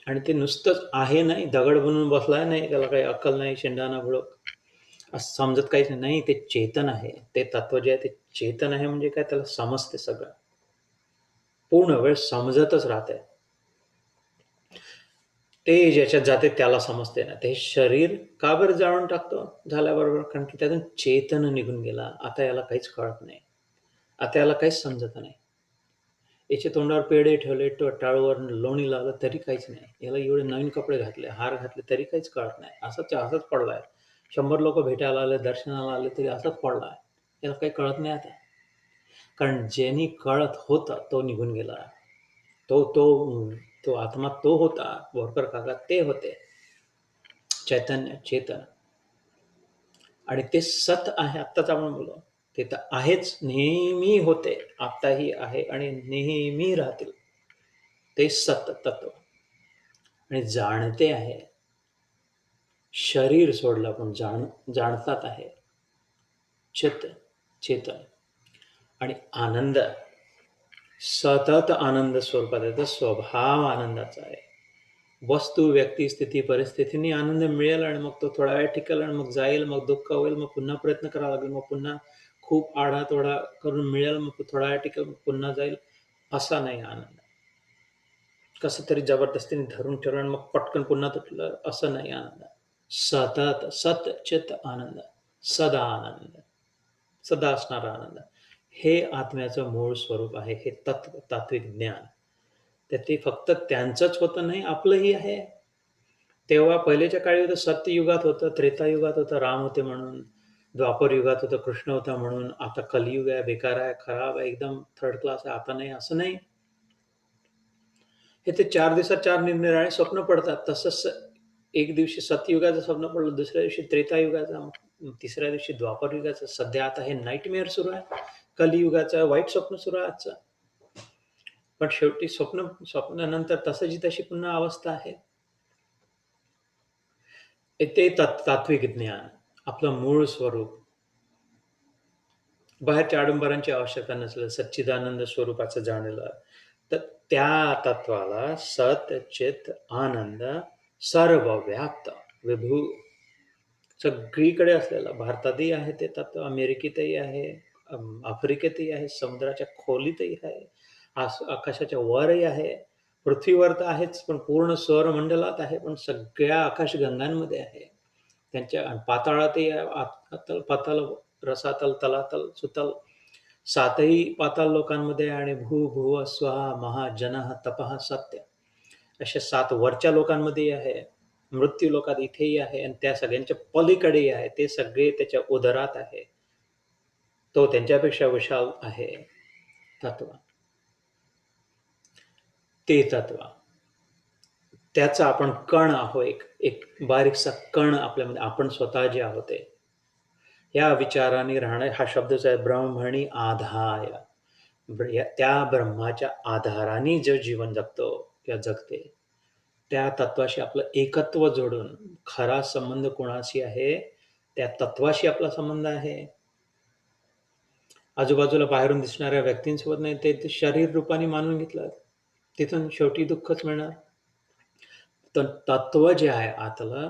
आणि ते नुसतंच आहे नाही, दगड बनवून बसलाय नाही, त्याला काही अक्कल नाही, शेंडाना बुडक असं समजत काहीच नाही. ते चेतन आहे. ते तत्व जे आहे ते चेतन आहे. म्हणजे काय, त्याला समजते सगळं, पूर्ण वेळ समजतच राहते. ते ज्याच्यात जाते त्याला समजते ना. ते शरीर का बरं जाळून टाकतो झाल्याबरोबर? कारण की त्यातून चेतन निघून गेला. आता याला काहीच कळत नाही, आता याला काहीच समजत नाही. याच्या तोंडावर पेढे ठेवले, टाळूवर लोणी लावलं तरी काहीच नाही. याला एवढे नवीन कपडे घातले, हार घातले तरी काहीच कळत नाही. असंच पडलाय. 100 लोक भेटायला आले, दर्शनाला आले तरी असंच पडलाय. याला काही कळत नाही आता. कारण ज्यांनी कळत होता तो निघून गेला. तो तो तो आत्मा तो होता. बोरकर काका ते होते. चैतन्य, चेतन. आणि ते सत आहे. आत्ताच आपण बोललो, ते तर आहेच, नेहमी होते, आत्ताही आहे आणि नेहमी राहतील. ते सत तत्व. आणि जाणते आहे. शरीर सोडलं पण जाणतात आहे. चेतन. आणि आनंद, सतत आनंद स्वरूपात आहे. तर स्वभाव आनंदाचा आहे. वस्तू, व्यक्ती, स्थिती, परिस्थितीने आनंद मिळेल आणि मग तो थोडा वेळ टिकेल आणि मग जाईल, मग दुःख होईल, मग पुन्हा प्रयत्न करावा लागेल, मग पुन्हा खूप आढातोडा करून मिळेल, मग थोडा वेळ टिकेल, मग पुन्हा जाईल. असा नाही आनंद. कसं तरी जबरदस्तीने धरून ठेवलं आणि मग पटकन पुन्हा तुटलं, असं नाही आनंद. सतत, सतचित आनंद, सदा आनंद, सदा असणारा आनंद. हे आत्म्याचं मूळ स्वरूप आहे. हे तात्विक ज्ञान. तर ते फक्त त्यांचंच होतं नाही, आपलंही आहे. तेव्हा पहिलेच्या काळी होतं, सत्ययुगात होतं, त्रेतायुगात होतं, राम होते म्हणून, द्वापर युगात होतं, कृष्ण होता म्हणून. आता कलियुग आहे, बेकार आहे, खराब आहे, एकदम थर्ड क्लास आहे, आता नाही, असं नाही. हे ते 4 दिवसात 4 निरनिराळे स्वप्न पडतात. तसंच एक दिवशी सत्ययुगाचं स्वप्न पडलं, दुसऱ्या दिवशी त्रेतायुगाचं, तिसऱ्या दिवशी द्वापर युगाचं. सध्या आता हे नाईटमेअर सुरू आहे, कलियुगाचं वाईट स्वप्न सुरू आहे आजचं. पण शेवटी स्वप्नानंतर तसंची तशी पुन्हा अवस्था आहे. ते तात्विक ज्ञान, आपलं मूळ स्वरूप. बाहेरच्या आडंबरांची आवश्यकता नसलं, सच्चिदानंद स्वरूपाचं जाणलं, तर त्या तत्वाला सत, चित, आनंद, सर्वव्याप्त, विभू, सगळीकडे असलेला. भारतातही आहे ते तत्व, अमेरिकेतही आहे, आफ्रिकेतही आहे, समुद्राच्या खोलीतही आहे, आकाशाच्या वरही आहे, पृथ्वीवर तर आहेच, पण पूर्ण सौरमंडलात आहे, पण सगळ्या आकाशगंगांमध्ये आहे. त्यांच्या पाताळातही आहे, पाताल, रसातल, तलातल, सुतल, 7ही पाताल लोकांमध्ये. आणि भू, भुव, स्वहा, महा, जनः, तपः, सत्य, अशा 7 वरच्या लोकांमध्येही आहे. मृत्यू लोकात इथेही आहे आणि त्या सगळ्यांच्या पलीकडेही आहे. ते सगळे त्याच्या उदरात आहे. तो त्यांच्यापेक्षा विशाल आहे तत्व. ते तत्व, त्याचा आपण कण आहो, एक बारीकसा कण आपल्यामध्ये, आपण स्वतः जे आहोत ते. या विचाराने राहणं, हा शब्दच आहे, ब्रह्मणी आधाय. त्या ब्रह्माच्या आधाराने जो जीवन जगतो किंवा जगते, त्या तत्वाशी आपलं एकत्व जोडून, खरा संबंध कोणाशी आहे? त्या तत्वाशी आपला संबंध आहे. आजूबाजूला बाहेरून दिसणाऱ्या व्यक्तींसोबत नाही, ते शरीर रूपाने मानून घेतलं, तिथून शेवटी दुःखच मिळणार. तर तत्व जे आहे आतलं,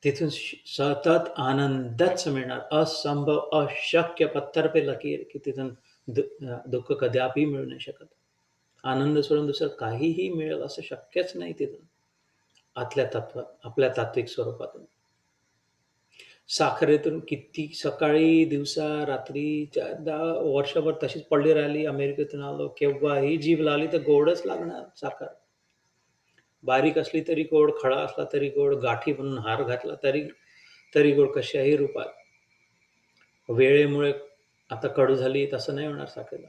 तिथून सतत आनंदच मिळणार. असंभव, अशक्य, पत्थर पे लकीर, की तिथून दुःख कदापि मिळू नाही शकत. आनंद सोडून दुसरं काहीही मिळेल असं शक्यच नाही तिथून. आतल्या तत्वात, आपल्या तात्विक स्वरूपातून. साखरेतून किती सकाळी, दिवसा, रात्री, वर्षभर तशीच पडली राहिली. अमेरिकेतून आलो, केव्हाही जीभ लावली तर गोडच लागणार साखर. बारीक असली तरी गोड, खडा असला तरी गोड, गाठी बनवून हार घातला तरी तरी गोड कशाही रूपात. वेळेमुळे आता कडू झाली तसं नाही होणार साखरेला.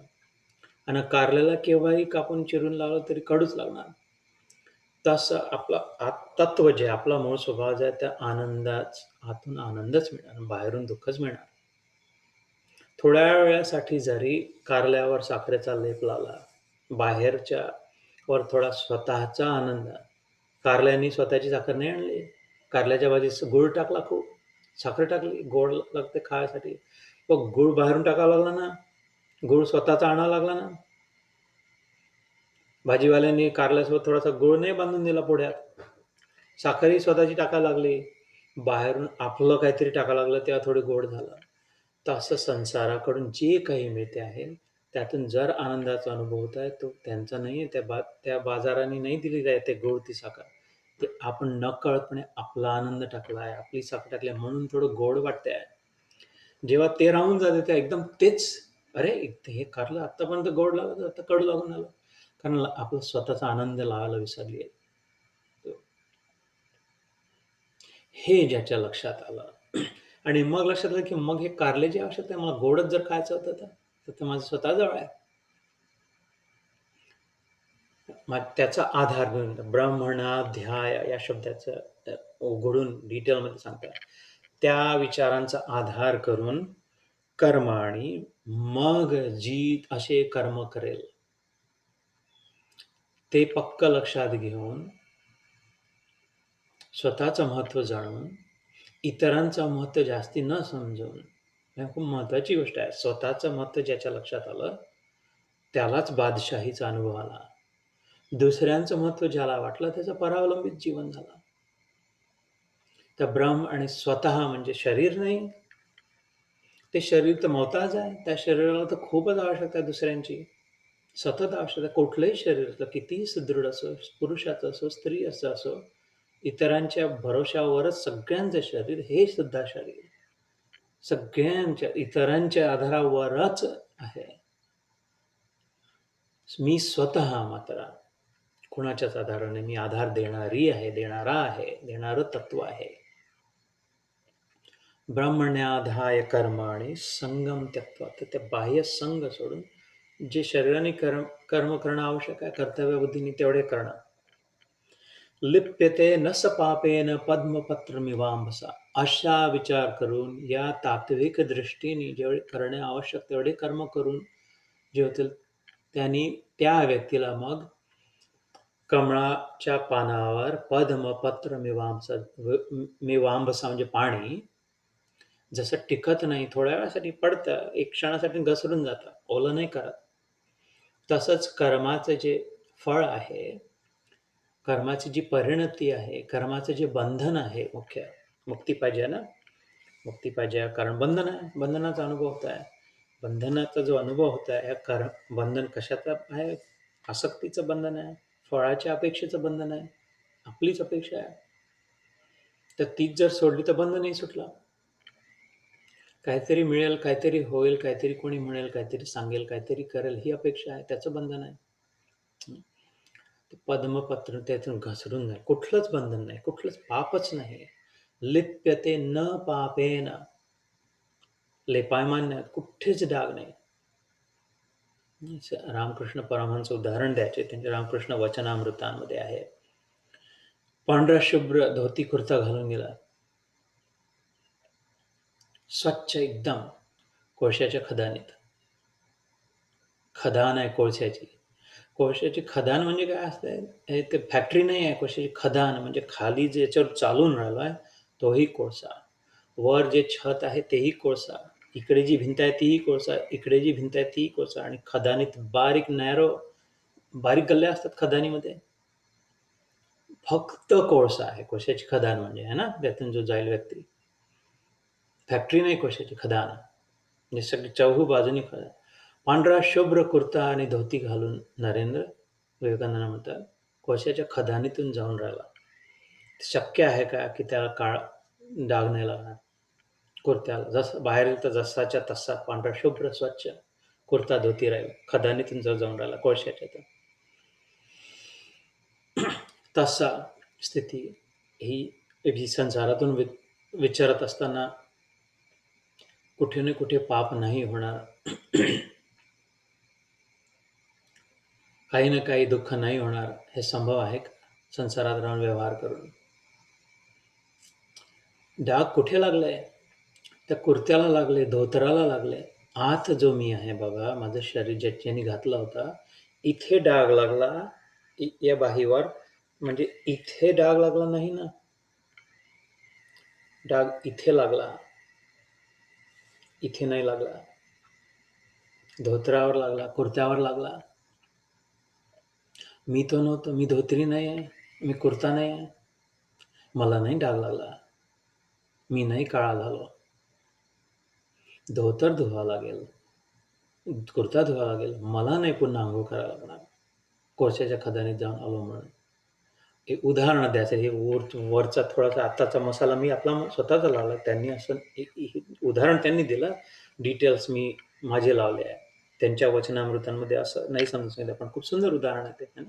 आणि कारल्याला केव्हाही कापून चिरून लावलं तरी कडूच लागणार. तसं आपलं तत्व जे आपला मूळ स्वभाव जे आहे त्या आतून आनंदच मिळणार, बाहेरून दुःखच मिळणार. थोड्या वेळासाठी जरी कारल्यावर साखरेचा लेप लावला, बाहेरच्या वर थोडा स्वतःचा आनंद. कारल्याने स्वतःची साखर नाही आणली. कारल्याच्या भाजीत गूळ टाकला खूप, साखर टाकली, गोड लागते खाण्यासाठी. मग गूळ बाहेरून टाकावा लागला ना, गूळ स्वतःचा आणावा लागला ना. भाजीवाल्यांनी कारल्यासोबत थोडासा गूळ नाही बांधून दिला पुढ्यात. साखरही स्वतःची टाकायला लागली. बाहेरून आपलं काहीतरी टाकायला लागलं तेव्हा थोडं गोड झालं. तर असं संसाराकडून जे काही मिळते आहे, त्यातून जर आनंदाचा अनुभव होत आहे, तो त्यांचा नाही आहे. त्या बाजाराने नाही दिलेली आहे ते गूळ, ती साखर. ते आपण नकळतपणे आपला आनंद टाकला आहे, आपली साखर टाकली आहे म्हणून थोडं गोड वाटते आहे. जेव्हा ते राहून जाते तेव्हा एकदम तेच, अरे हे कारलं आत्तापर्यंत गोड लागत होतं, आता कडू लागून आलं. कारण आपला स्वतःचा आनंद लावायला विसरली आहे. हे ज्याच्या लक्षात आलं आणि मग लक्षात आलं, की मग हे कारल्याची आवश्यकता आहे. मला गोडच जर खायचं होतं तर ते माझं स्वतःजवळ आहे. मग त्याचा आधार घेऊन ब्रह्मणाध्याय या शब्दाचं उघडून डिटेलमध्ये सांगतात. त्या विचारांचा आधार करून कर्माणी मग जी असे कर्म करेल, ते पक्क लक्षात घेऊन स्वतःचं महत्त्व जाणून इतरांचं महत्त्व जास्ती न समजून, ही खूप महत्त्वाची गोष्ट आहे. स्वतःचं महत्त्व ज्याच्या लक्षात आलं, त्यालाच बादशाहीचा अनुभव आला. दुसऱ्यांचं महत्त्व ज्याला वाटलं, त्याचं परावलंबित जीवन झालं. तर ब्रह्म आणि स्वतः म्हणजे शरीर नाही. ते शरीर तर मोहताज आहे. त्या शरीराला तर खूपच आवश्यकता आहे दुसऱ्यांची. सतत आवश्यकता. कुठलंही शरीर असलं, कितीही सुदृढ असो, पुरुषाचं असो, स्त्रियांचं असो, इतरांच्या भरोश्यावरच सगळ्यांचं शरीर हे सुद्धा शरीर. सगळ्यांच्या इतरांच्या आधारावरच आहे. मी स्वतः मात्र कुणाच्याच आधाराने मी आधार देणारी आहे, देणारा आहे, देणारं तत्व आहे. ब्रह्मण्याधाय कर्माणि संगम त्यक्त्वा, तर ते बाह्य संग सोडून जे शरीराने कर्म करणं आवश्यक आहे, कर्तव्य बुद्धीने तेवढे करणं. लिप्यते न स पापेन पद्मपत्रमिवांबसा, अशा विचार करून या तात्विक दृष्टीने जेवढे करणे आवश्यक तेवढे कर्म करून जे होतील त्यांनी त्या व्यक्तीला मग कमळाच्या पानावर पद्मपत्र मीवांबसा म्हणजे पाणी जसं टिकत नाही, थोड्या वेळासाठी पडतं, एक क्षणासाठी घसरून जातं, ओलं नाही करत. तसंच कर्माचं जे फळ आहे, कर्माची जी परिणती आहे, कर्माचं जे बंधन आहे मुख्य, मुक्ती पाहिजे ना, मुक्ती पाहिजे कारण बंधन आहे, बंधनाचा अनुभव होत आहे. बंधनाचा जो अनुभव होत आहे, बंधन कशाचं आहे? आसक्तीचं बंधन आहे, फळाच्या अपेक्षेचं बंधन आहे, आपलीच अपेक्षा आहे. तर तीच जर सोडली तर बंधनही सुटलं. काहीतरी मिळेल, काहीतरी होईल, काहीतरी कोणी म्हणेल, काहीतरी सांगेल, काहीतरी करेल ही अपेक्षा आहे, त्याचं बंधन आहे. पद्मपत्र त्यातून घसरून जाईल. कुठलंच बंधन नाही, कुठलंच पापच नाही. लिप्यते न पापेन, लेपायमान नाही, कुठेच डाग नाही. रामकृष्ण परमहंस उदाहरण द्यायचे, त्यांच्या रामकृष्ण वचनामृतांमध्ये आहे. पांढरा शुभ्र धोती कुर्ता घालून गेला, स्वच्छ एकदम, कोळशाच्या खदानीत. खदान आहे कोळशाची. कोळशाची खदान म्हणजे काय असते? हे ते फॅक्टरी नाही आहे कोळशाची. खदान म्हणजे खाली जे याच्यावर चालून राहिलो आहे, तोही कोळसा. वर जे छत आहे तेही कोळसा. इकडे जी भिंत आहे तीही कोळसा. इकडे जी भिंत आहे तीही कोळसा. आणि खदानीत बारीक नॅरो, बारीक गल्ल्या असतात खदानीमध्ये. फक्त कोळसा आहे, कोळशाची खदान म्हणजे आहे ना, त्यातून जो जाईल व्यक्ती. फॅक्टरी नाही कोळशाची, खदान. म्हणजे सगळी चहू बाजूनी खदान. पांढरा शुभ्र कुर्ता आणि धोती घालून नरेंद्र विवेकानंद म्हणतात, कोळशाच्या खदानीतून जाऊन राहिला. शक्य आहे का, की त्याला डाग नाही लागणार? कुर्त्याला जसं बाहेर तर जसाच्या तसा पांढरा शुभ्र स्वच्छ कुर्ता धोती राहील. खदानीतून जर जाऊन राहिला कोळशाच्या तर. तसा स्थिती ही संसारातून विचारत असताना कुठे ना कुठे पाप नाही होणार. काही ना काही दुःख नाही होणार हे संभव आहे का? संसारात राहून व्यवहार करून. डाग कुठे लागलाय? त्या कुर्त्याला लागले, धोतराला लागले. आत जो मी आहे बाबा, माझं शरीर ज्याच्याने घातला होता, इथे डाग लागला. या बाहीवर, म्हणजे इथे डाग लागला नाही ना. डाग इथे लागला, इथे नाही लागला. धोतरावर लागला, कुर्त्यावर लागला. मी तो नव्हतो, मी धोत्री नाही आहे, मी कुर्ता नाही आहे. मला नाही डाग लागला, मी नाही काळा झालो. धोतर धुवा लागेल, कुर्ता धुवा लागेल, मला नाही पुन्हा आंघोळ करायला लागणार. कोळशाच्या खदानीत जाऊन आलो म्हणून. एक उदाहरण द्यायचं, हे वरचा थोडासा आत्ताचा मसाला मी आपला स्वतःचा लावला. त्यांनी असं उदाहरण त्यांनी दिलं, डिटेल्स मी माझे लावले आहे. त्यांच्या वचनामृतांमध्ये असं नाही समजून सांगितलं, पण खूप सुंदर उदाहरण आहे ते.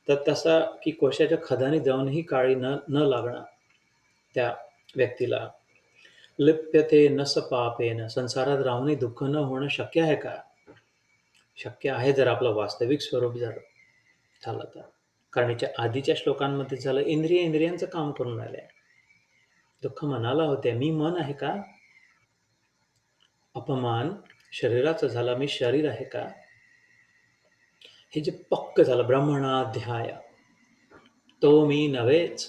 तर तसा की कोळशाच्या खदानी जाऊनही काळी न लागणं त्या व्यक्तीला. लिप्यते न स पापेन, संसारात राहूनही दुःख न होणं शक्य आहे का? शक्य आहे, जर आपलं वास्तविक स्वरूप जर झालं तर. कारण याच्या आधीच्या श्लोकांमध्ये झालं, इंद्रियांचं काम करून राहिले. दुःख मनाला होते, मी मन आहे का? अपमान शरीराचा झाला, मी शरीर आहे का? हे जे पक्क झालं, ब्रह्मणाध्याय, तो मी नव्हेच.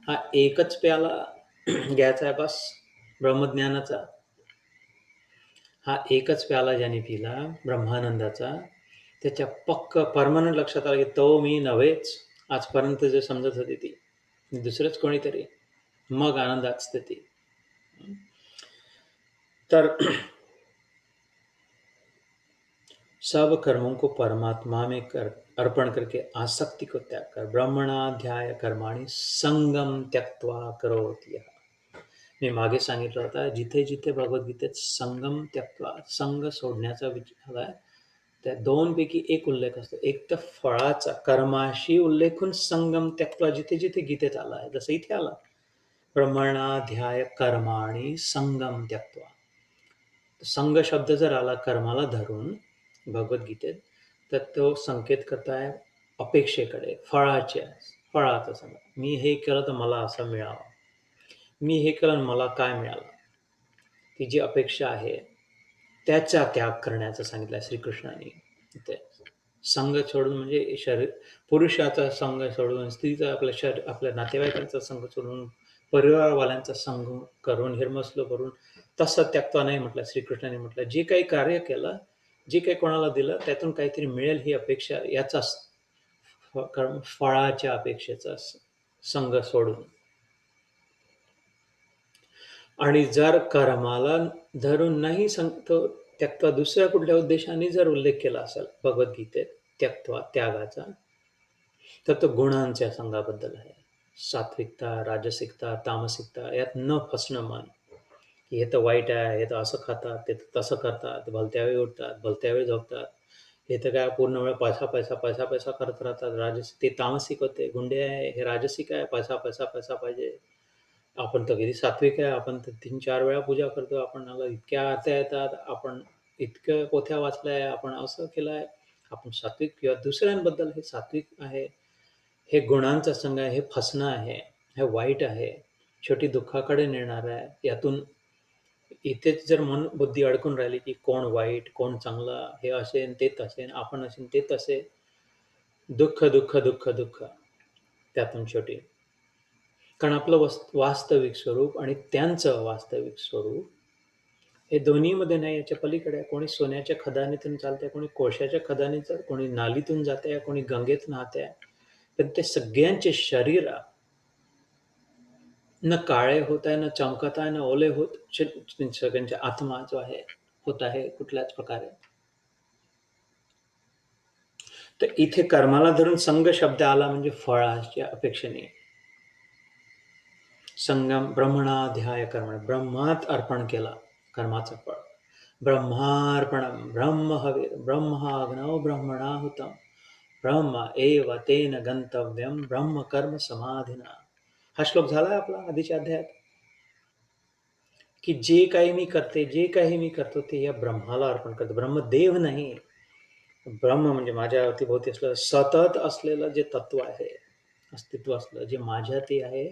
हा एकच प्याला घ्यायचा आहे बस, ब्रह्मज्ञानाचा. हा एकच प्याला ज्याने पिला ब्रह्मानंदाचा, त्याच्या पक्क परमनंट लक्षात आलं की तो मी नव्हेच. आजपर्यंत जे समजत होती ती दुसरंच कोणीतरी, मग आनंदात स्थिती. तर सब कर्मों को परमात्मा में अर्पण करके आसक्ति को त्याग कर ब्रह्मणाध्याय कर्माणी संगम त्यक्त्वा करोति यः. मी मागे सांगितलं होता, जिथे जिथे भगवद्गीतेत संगम त्यक्त्वा, संग सोडण्याचा विचार आहे, त्या दोनपैकी एक उल्लेख असतो. एक तर फळाचा, कर्माशी उल्लेखून संगम त्यक्त्वा जिथे जिथे गीतेत आला आहे, जसं इथे आला, ब्रह्मणाध्याय कर्माणी संगम त्यक्त्वा. संग शब्द जर आला कर्माला धरून भगवद्गीतेत, तर तो संकेत करताय अपेक्षेकडे, फळाचा संग. मी हे केलं तर मला असं मिळावं, मी हे केलं मला काय मिळालं, ती जी अपेक्षा आहे त्याचा त्याग करण्याचं सांगितलं श्रीकृष्णाने. ते संघ सोडून म्हणजे शरीर, पुरुषाचा संघ सोडून, स्त्रीचा, आपल्या नातेवाईकांचा संघ सोडून, परिवारवाल्यांचा संघ करून, हिरमसलो करून, तसं त्यक्त्वा नाही म्हटलं श्रीकृष्णाने. म्हटलं जे काही कार्य केलं, जे काही कोणाला दिलं, त्यातून काहीतरी मिळेल ही अपेक्षा, याचाच फळाच्या अपेक्षेचा संघ सोडून. आणि जर कर्माला धरून नाही सांगतो त्यक्त्वा, दुसऱ्या कुठल्या उद्देशाने जर उल्लेख केला असेल भगवद्गीतेत त्यक्त्वा, त्यागाचा, तर तो गुणांच्या संघाबद्दल आहे. सात्विकता, राजसिकता, तामसिकता, यात न फसणं मन. हे तर वाईट आहे, हे तर असं खातात, ते तर तसं करतात, भलत्या वेळी उठतात, भलत्या वेळी झोपतात, हे तर काय पूर्ण वेळ पैसा पैसा पैसा पैसा करत राहतात. ते तामसिक होते, गुंडे आहे. हे राजसिक आहे, पैसा पैसा पैसा पाहिजे. आपण तर किती सात्विक आहे, आपण तर 3-4 वेळा पूजा करतो, आपण इतक्या आरत्या येतात, आपण इतकं पोथ्या वाचल्या आहे, आपण असं केलं आहे, आपण सात्विक. किंवा दुसऱ्यांबद्दल हे सात्विक आहे, हे गुणांचा संघ आहे, हे फसणं आहे, हे वाईट आहे, शेवटी दुःखाकडे नेणार आहे. यातून इथेच जर मन बुद्धी अडकून राहिली की कोण वाईट, कोण चांगला, हे असेन ते तसे, आपण असेन ते तसे, दुःख दुःख दुःख दुःख त्यातून शेवटी. कारण आपलं वास्तविक स्वरूप आणि त्यांचं वास्तविक स्वरूप हे दोन्हीमध्ये नाही, याच्या पलीकडे. कोणी सोन्याच्या खदानीतून चालतंय, कोणी कोळशाच्या खदानीचं, कोणी नालीतून जाते, कोणी गंगेत न्हाते. पण ते सगळ्यांचे शरीर न काळे होत आहे, न चमकत आहे, न ओले होत सगळ्यांचा आत्मा जो आहे होत आहे कुठल्याच प्रकारे. तर इथे कर्माला धरून संग शब्द आला म्हणजे फळाच्या अपेक्षेने. संगम ब्रह्मणाध्याय कर्म, ब्रह्मात अर्पण केला कर्माचं फळ. ब्रह्मार्पणम ब्रह्म हवीर ब्रह्माग्नौ ब्रह्मणाहुतम ब्रह्म एव तेन गंतव्यम ब्रह्म कर्म समाधिना. हा श्लोक झालाय आपला आधीच्या अध्यायात, की जे काही मी करते, जे काही मी करतो ते या ब्रह्माला अर्पण करतो. ब्रह्मदेव नाही, ब्रह्म म्हणजे माझ्या अवतीभोवती असलेलं सतत असलेलं जे तत्व आहे, अस्तित्व असलं जे माझ्यातही आहे,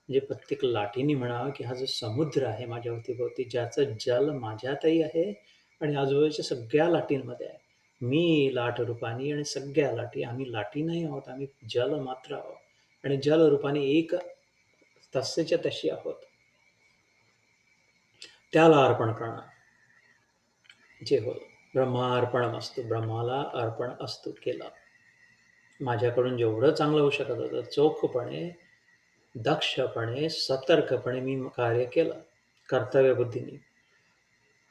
जे प्रत्येक लाटीने म्हणावं की हा जो समुद्र आहे माझ्या अवतीभोवती, ज्याचं जल माझ्यातही आहे आणि आजूबाजूच्या सगळ्या लाटींमध्ये आहे. मी लाट रूपानी आणि सगळ्या लाटी, आम्ही लाटी नाही आहोत, आम्ही जल मात्र आहोत आणि जल रूपाने एक तसेच्या तशी आहोत. त्याला अर्पण करणं जे हो ब्रह्मार्पण असतो, ब्रह्माला अर्पण असतो केलं. माझ्याकडून जेवढं चांगलं होऊ शकत होतं चोखपणे, दक्षपणे, सतर्कपणे मी कार्य केलं कर्तव्यबुद्धीने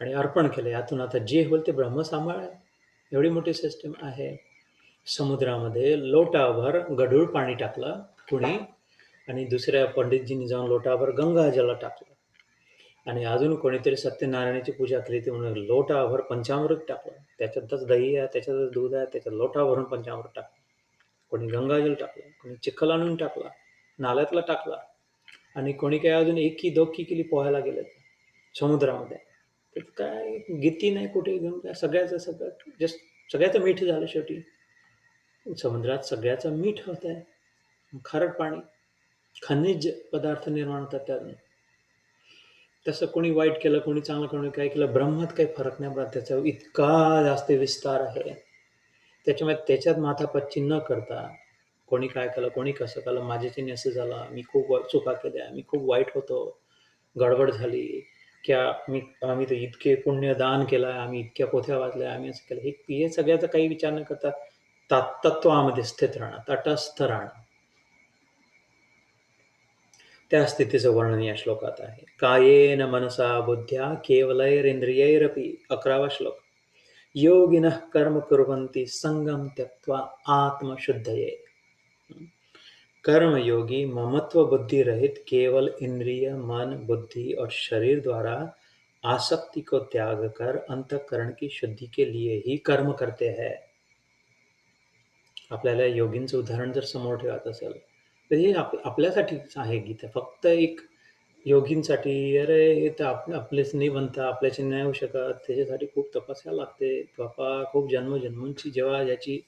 आणि अर्पण केलं. यातून आता जे होईल ते ब्रह्म सांभाळेल. एवढी मोठी सिस्टीम आहे. समुद्रामध्ये लोटाभर गढूळ पाणी टाकलं कुणी आणि दुसऱ्या पंडितजींनी जाऊन लोटाभर गंगाजल टाकलं आणि अजून कोणीतरी सत्यनारायणाची पूजा केली ती म्हणून लोटाभर पंचामृत टाकलं. त्याच्यातच दही आहे, त्याच्यातच दूध आहे, त्याच्यात लोटा भरून पंचामृत टाकलं. कोणी गंगाजल टाकलं, कोणी चिखल आणून टाकला, नाल्यातला टाकला आणि कोणी काय अजून एकी दोकी केली पोहायला गेले समुद्रामध्ये. तर काय गीती नाही कुठे घेऊन काय सगळ्याचं सगळं जस्ट सगळ्याचं मीठ झालं शेवटी. समुद्रात सगळ्याचं मीठ होत आहे, खारट पाणी, खनिज पदार्थ निर्माण होतात त्यातून. तसं कोणी वाईट केलं, कोणी चांगलं, कोणी काय केलं, ब्रह्मात काही फरक नाही पडत. त्याचा इतका जास्त विस्तार आहे. त्याच्यामुळे त्याच्यात माथापच्ची न करता कोणी काय केलं, कोणी कसं केलं, माझ्याच्याने असं झालं, मी खूप चुका केल्या, मी खूप वाईट होतो, गडबड झाली, की आम्ही तर इतके पुण्यदान केलं, आम्ही इतक्या पोथ्या वाचल्या, आम्ही असं केलं, हे सगळ्याचा काही विचार न करता तत्वामध्ये स्थित राहणं, तटस्थ राहणं, त्या स्थितीचं वर्णन या श्लोकात आहे. कायेन मनसा बुद्ध्या केवलैरिंद्रियैरपि 11वा श्लोक. योगिनः कर्म कुर्वन्ति संगम त्यक्त्वा आत्मशुद्धये. कर्म योगी ममत्व बुद्धि रहित केवल इंद्रिय, मन, बुद्धि और शरीर द्वारा आसक्ति को त्याग कर अंतःकरण की शुद्धि के लिए ही कर्म करते हैं. आपल्याला योगींचं उदाहरण जर समोर ठेवायचं असेल तर हे आपल्यासाठीच आहे गीता. फक्त एक योगींसाठी अरे हे तर आपलेच नाही बनता, आपल्याशी नाही होऊ शकत, त्याच्यासाठी खूप तपस्या लागते बापा, खूप जन्मजन्मांची जेव्हा याची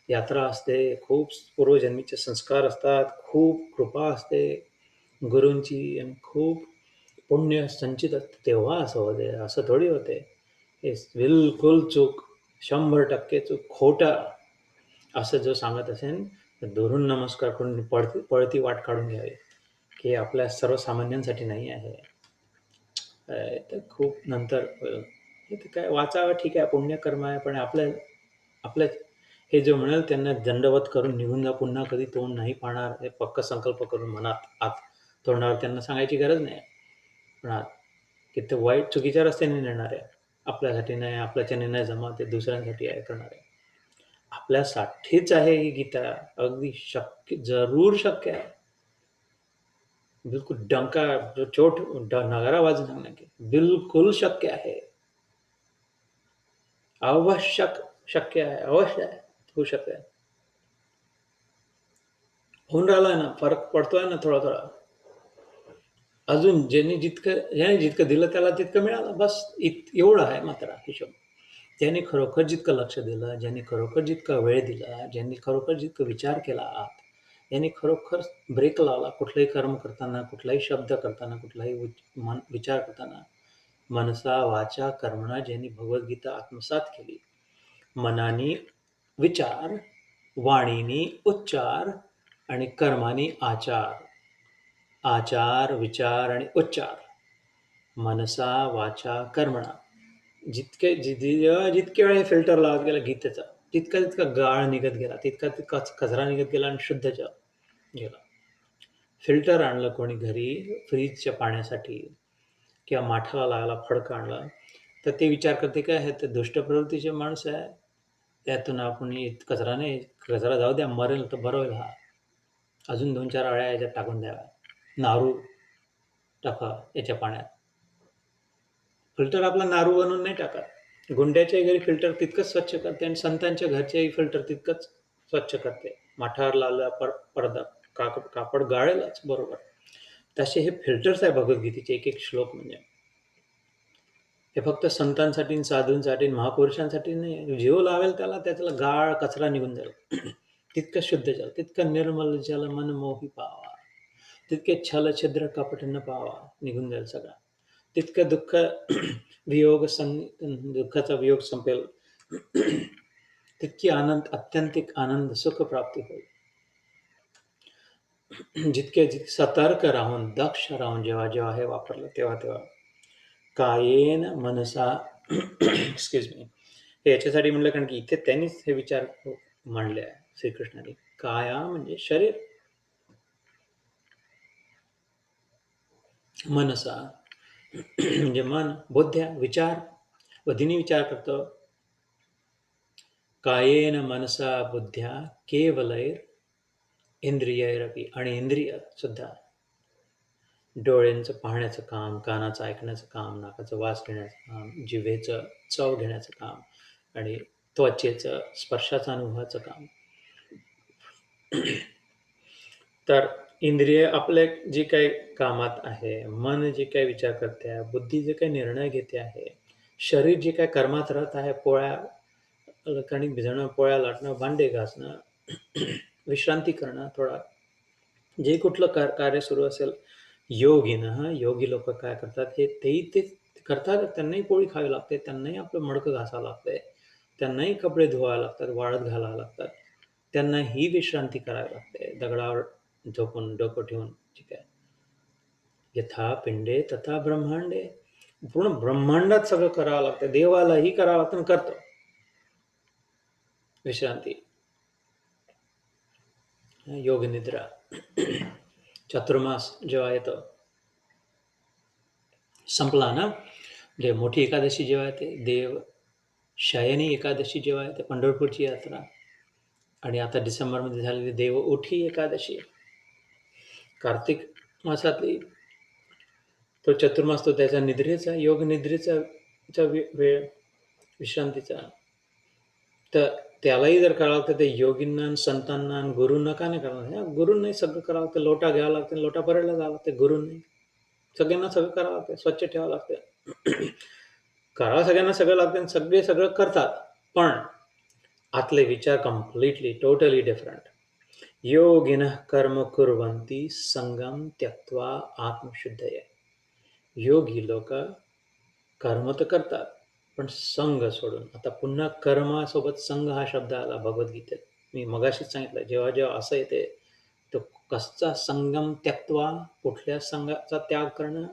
यात्रा असते, खूप पूर्वजन्मीचे संस्कार असतात, खूप कृपा असते गुरूंची आणि खूप पुण्य संचित असते, तेव्हा असं होते. असं थोडी होते. हे बिलकुल चूक, 100% चूक, खोटा असं जो सांगत असेल तर दुरून नमस्कार करून पळती वाट काढून घ्यावी, की आपल्या सर्वसामान्यांसाठी नाही आहे. तर खूप नंतर हे तर काय वाचावं ठीक आहे, पुण्यकर्म आहे, पण आपल्या हे जो म्हणेल त्यांना दंडवत करून निघून जा, पुन्हा कधी तोंड नाही पाहणार, हे पक्का संकल्प करून मनात आत तोंडावर त्यांना सांगायची गरज नाही. पण की ते वाईट चुकीच्या रस्त्याने नेणार आहे, आपल्यासाठी नाही, आपल्याच्याने नाही जमत, ते दुसऱ्यांसाठी आहे करणार आहे. आपल्यासाठीच आहे ही गीता, अगदी शक्य, जरूर शक्य आहे. बिलकुल डंका जो चोट नगारा वाजून सांगणं की बिलकुल शक्य आहे, आवश्यक शक्य आहे, अवश्य आहे, होऊ शकते. होऊन राहिलाय ना, फरक पडतोय ना थोडा थोडा. अजून ज्याने जितकं दिलं त्याला तितकं मिळालं, बस एवढं आहे मात्र हिशोब. ज्यांनी खरोखर जितकं लक्ष दिलं, ज्यांनी खरोखर जितका वेळ दिला, ज्यांनी खरोखर जितका विचार केला आत, यांनी खरोखर ब्रेक लावला कुठलंही कर्म करताना, कुठलाही शब्द करताना, कुठलाही विचार करताना. मनसा वाचा कर्मणा ज्यांनी भगवद्गीता आत्मसात केली, मनानी विचार, वाणीनी उच्चार आणि कर्मानी आचार. आचार, विचार आणि उच्चार. मनसा वाचा कर्मणा. जितके वेळ हे फिल्टर लावत गेला गीतेचा, तितका तितका गाळ निघत गेला, तितका तितका कचरा निघत गेला आणि शुद्ध जल गेलं. फिल्टर आणलं कोणी घरी फ्रीजच्या पाण्यासाठी किंवा माठाला लावायला फडकं आणलं, तर ते विचार करते काय हे तर दुष्ट प्रवृत्तीचे माणसं आहे. त्यातून आपण कचरा नाही, कचरा जाऊ द्या, मरेल तर बरं होईल हा. अजून 2-4 अळ्या याच्यात टाकून द्याव्या. नारू टाका याच्या पाण्यात. फिल्टर आपला नारू बनवून नाही टाकत. गुंड्याच्याही घरी फिल्टर तितकंच स्वच्छ करते आणि संतांच्या घरचेही फिल्टर तितकंच स्वच्छ करते. माठावर लावलेला पडदा कापड गाळेलच बरोबर. तसे हे फिल्टर्स आहे भगवद्गीतेचे एक एक श्लोक म्हणजे. हे फक्त संतांसाठी आणि साधूंसाठी आणि महापुरुषांसाठी नाही. जीव लावेल त्याला त्याच्याला गाळ कचरा निघून जाईल. तितकं शुद्ध जल, तितकं निर्मल जल मन मोही पावा, तितके छल छिद्र कपट न पावा, निघून जाईल सगळा. तितकं दुःख वियोग दुःखाचा वियोग संपेल. तितकी आनंद, अत्यंतिक आनंद सुख प्राप्ती होईल. जितके सतर्क राहून, दक्ष राहून जेव्हा जेव्हा हे वापरलं तेव्हा तेव्हा कायेन मनसा एक्सक्यूज मी, हे याच्यासाठी म्हणलं कारण की इथे त्यांनीच हे विचार मांडले आहे श्रीकृष्णाने. काया म्हणजे शरीर, मनसा म्हणजे मन, बुद्ध्या विचार, बुद्धीने विचार करतो. कायेन मनसा बुद्ध्या केवलैर इंद्रियैरपी, आणि इंद्रिय सुद्धा, डोळ्यांचं पाहण्याचं काम, कानाचं ऐकण्याचं काम, नाकाचं वास घेण्याचं काम, जिभेचं चव घेण्याचं काम आणि त्वचेचं स्पर्शाचं अनुभवाचं काम. तर इंद्रिय आपले जे काही कामात आहे, मन जे काही विचार करते आहे, बुद्धी जे काही निर्णय घेते आहे, शरीर जे काही कर्मात राहत आहे, कणिक भिजवणं, पोळ्या लाटणं, भांडे घासणं, विश्रांती करणं, थोडा जे कुठलं कार्य सुरू असेल, योगी लोक काय करतात, हे तेही ते करतात. त्यांनाही पोळी खावी लागते, त्यांनाही आपलं मडकं घासावं लागतंय, त्यांनाही कपडे धुवावे लागतात, वाळत घालावे लागतात, त्यांनाही विश्रांती करावी लागते, दगडावर झोपून डोकं ठेवून. ठीक आहे, यथा पिंडे तथा ब्रह्मांडे, पूर्ण ब्रह्मांडात सगळं करावं लागतं, देवालाही करावं लागतं आणि करतो. विश्रांती, योग निद्रा, चातुर्मास जेव्हा येतो संपला ना, म्हणजे मोठी एकादशी जेव्हा येते, देव शयनी एकादशी जेव्हा येते, पंढरपूरची यात्रा, आणि आता डिसेंबरमध्ये झालेली देव उठी एकादशी, कार्तिक मासातली तो चतुर्मास, तो त्याचा निद्रेचा, योग निद्रेचा वेळ, विश्रांतीचा. तर त्यालाही जर करावं लागतं ते योगींना आणि संतांना आणि गुरूंना का नाही करावं लागतं? गुरूंनाही सगळं करावं लागतं, लोटा घ्यावं लागतं, लोटा भरायला जावं लागतं. गुरूंनी सगळ्यांना सगळं करावं लागतं, स्वच्छ ठेवावं लागतं. करावं सगळ्यांना सगळं लागतं आणि सगळे सगळं करतात, पण आतले विचार कम्प्लिटली टोटली डिफरंट. योगिनः कर्म कुर्वन्ति संगम त्यक्त्वा आत्मशुद्धये. योगी लोक कर्म तर करतात, पण संघ सोडून. आता पुन्हा कर्मासोबत संघ हा शब्द आला भगवद्गीतेत. मी मगाशीच सांगितलं, जेव्हा जेव्हा असं येते तो कसचा संगम त्यक्त्वा, कुठल्या संघाचा त्याग करणं,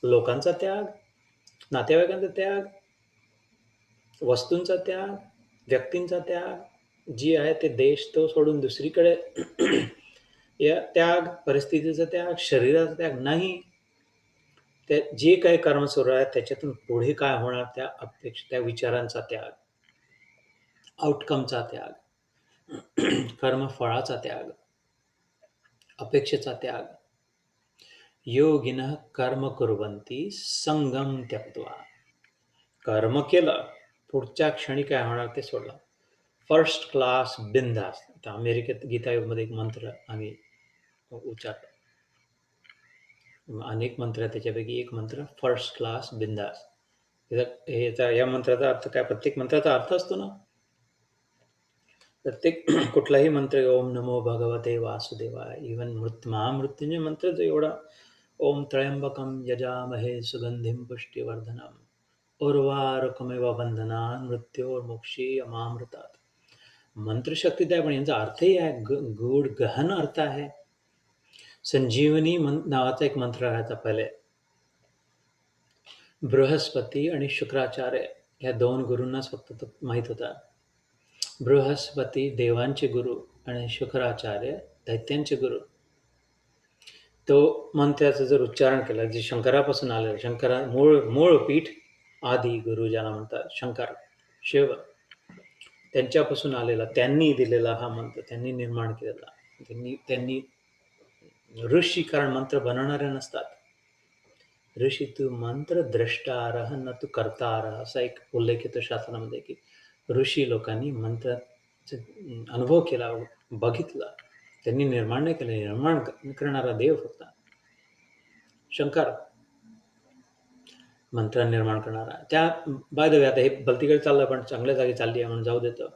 लोकांचा त्याग, नातेवाईकांचा त्याग, वस्तूंचा त्याग, व्यक्तींचा त्याग, जी आहे ते देश तो सोडून दुसरीकडे या त्याग, परिस्थितीचा त्याग, शरीराचा त्याग नाही. त्या जे काही कर्म सुरू आहे त्याच्यातून पुढे काय होणार त्या अपेक्षा, त्या विचारांचा त्याग, आउटकमचा त्याग, कर्मफळाचा त्याग, अपेक्षेचा त्याग. योगिनः कर्म कुर्वन्ति संगम त्यक्त्वा. कर्म केलं, पुढच्या क्षणी काय होणार ते सोडलं. फर्स्ट क्लास बिंदास. आता अमेरिकेत गीतायुगमध्ये एक मंत्र आम्ही उच्चारतो, अनेक मंत्र आहेत, त्याच्यापैकी एक मंत्र फर्स्ट क्लास बिंदास. या मंत्राचा अर्थ काय? प्रत्येक मंत्राचा अर्थ असतो ना. प्रत्येक कुठलाही मंत्र, ओम नमो भगवते वासुदेवाय, इव्हन महामृत्युंजय मंत्र जो एवढा, ओम त्र्यंबकम यजामहे सुगंधिम पुष्टिवर्धनम उर्वारुकमेव बंधनान् मृत्योर्मुक्षी अमामृतात. मंत्रशक्तीत आहे, पण यांचा अर्थही आहे, गूढ गहन अर्थ आहे. संजीवनी नावाचा एक मंत्र राहायचा पहिले. बृहस्पती आणि शुक्राचार्य या दोन गुरूंनाच फक्त तो माहीत होता. बृहस्पती देवांचे गुरु आणि शुक्राचार्य दैत्यांचे गुरु. तो मंत्राचं जर उच्चारण केलं, जे शंकरापासून आलेलं, मूळ मूळ पीठ, आदी गुरु ज्याला म्हणतात, शंकर, शिव, त्यांच्यापासून आलेला, त्यांनी दिलेला हा मंत्र, त्यांनी निर्माण केलेला. त्यांनी ऋषी, कारण मंत्र बनवणारे नसतात. ऋषी तू मंत्र द्रष्टारह न तू कर्तारह, असा एक उल्लेख येतो शास्त्रामध्ये, की ऋषी लोकांनी मंत्राचा अनुभव केला, बघितला, त्यांनी निर्माण नाही केले. निर्माण करणारा देव होता शंकर, मंत्र निर्माण करणारा. त्या बाय द वे, आता हे भलतीकडे चाललं, पण चांगल्या जागी चालली आहे म्हणून जाऊ देतो.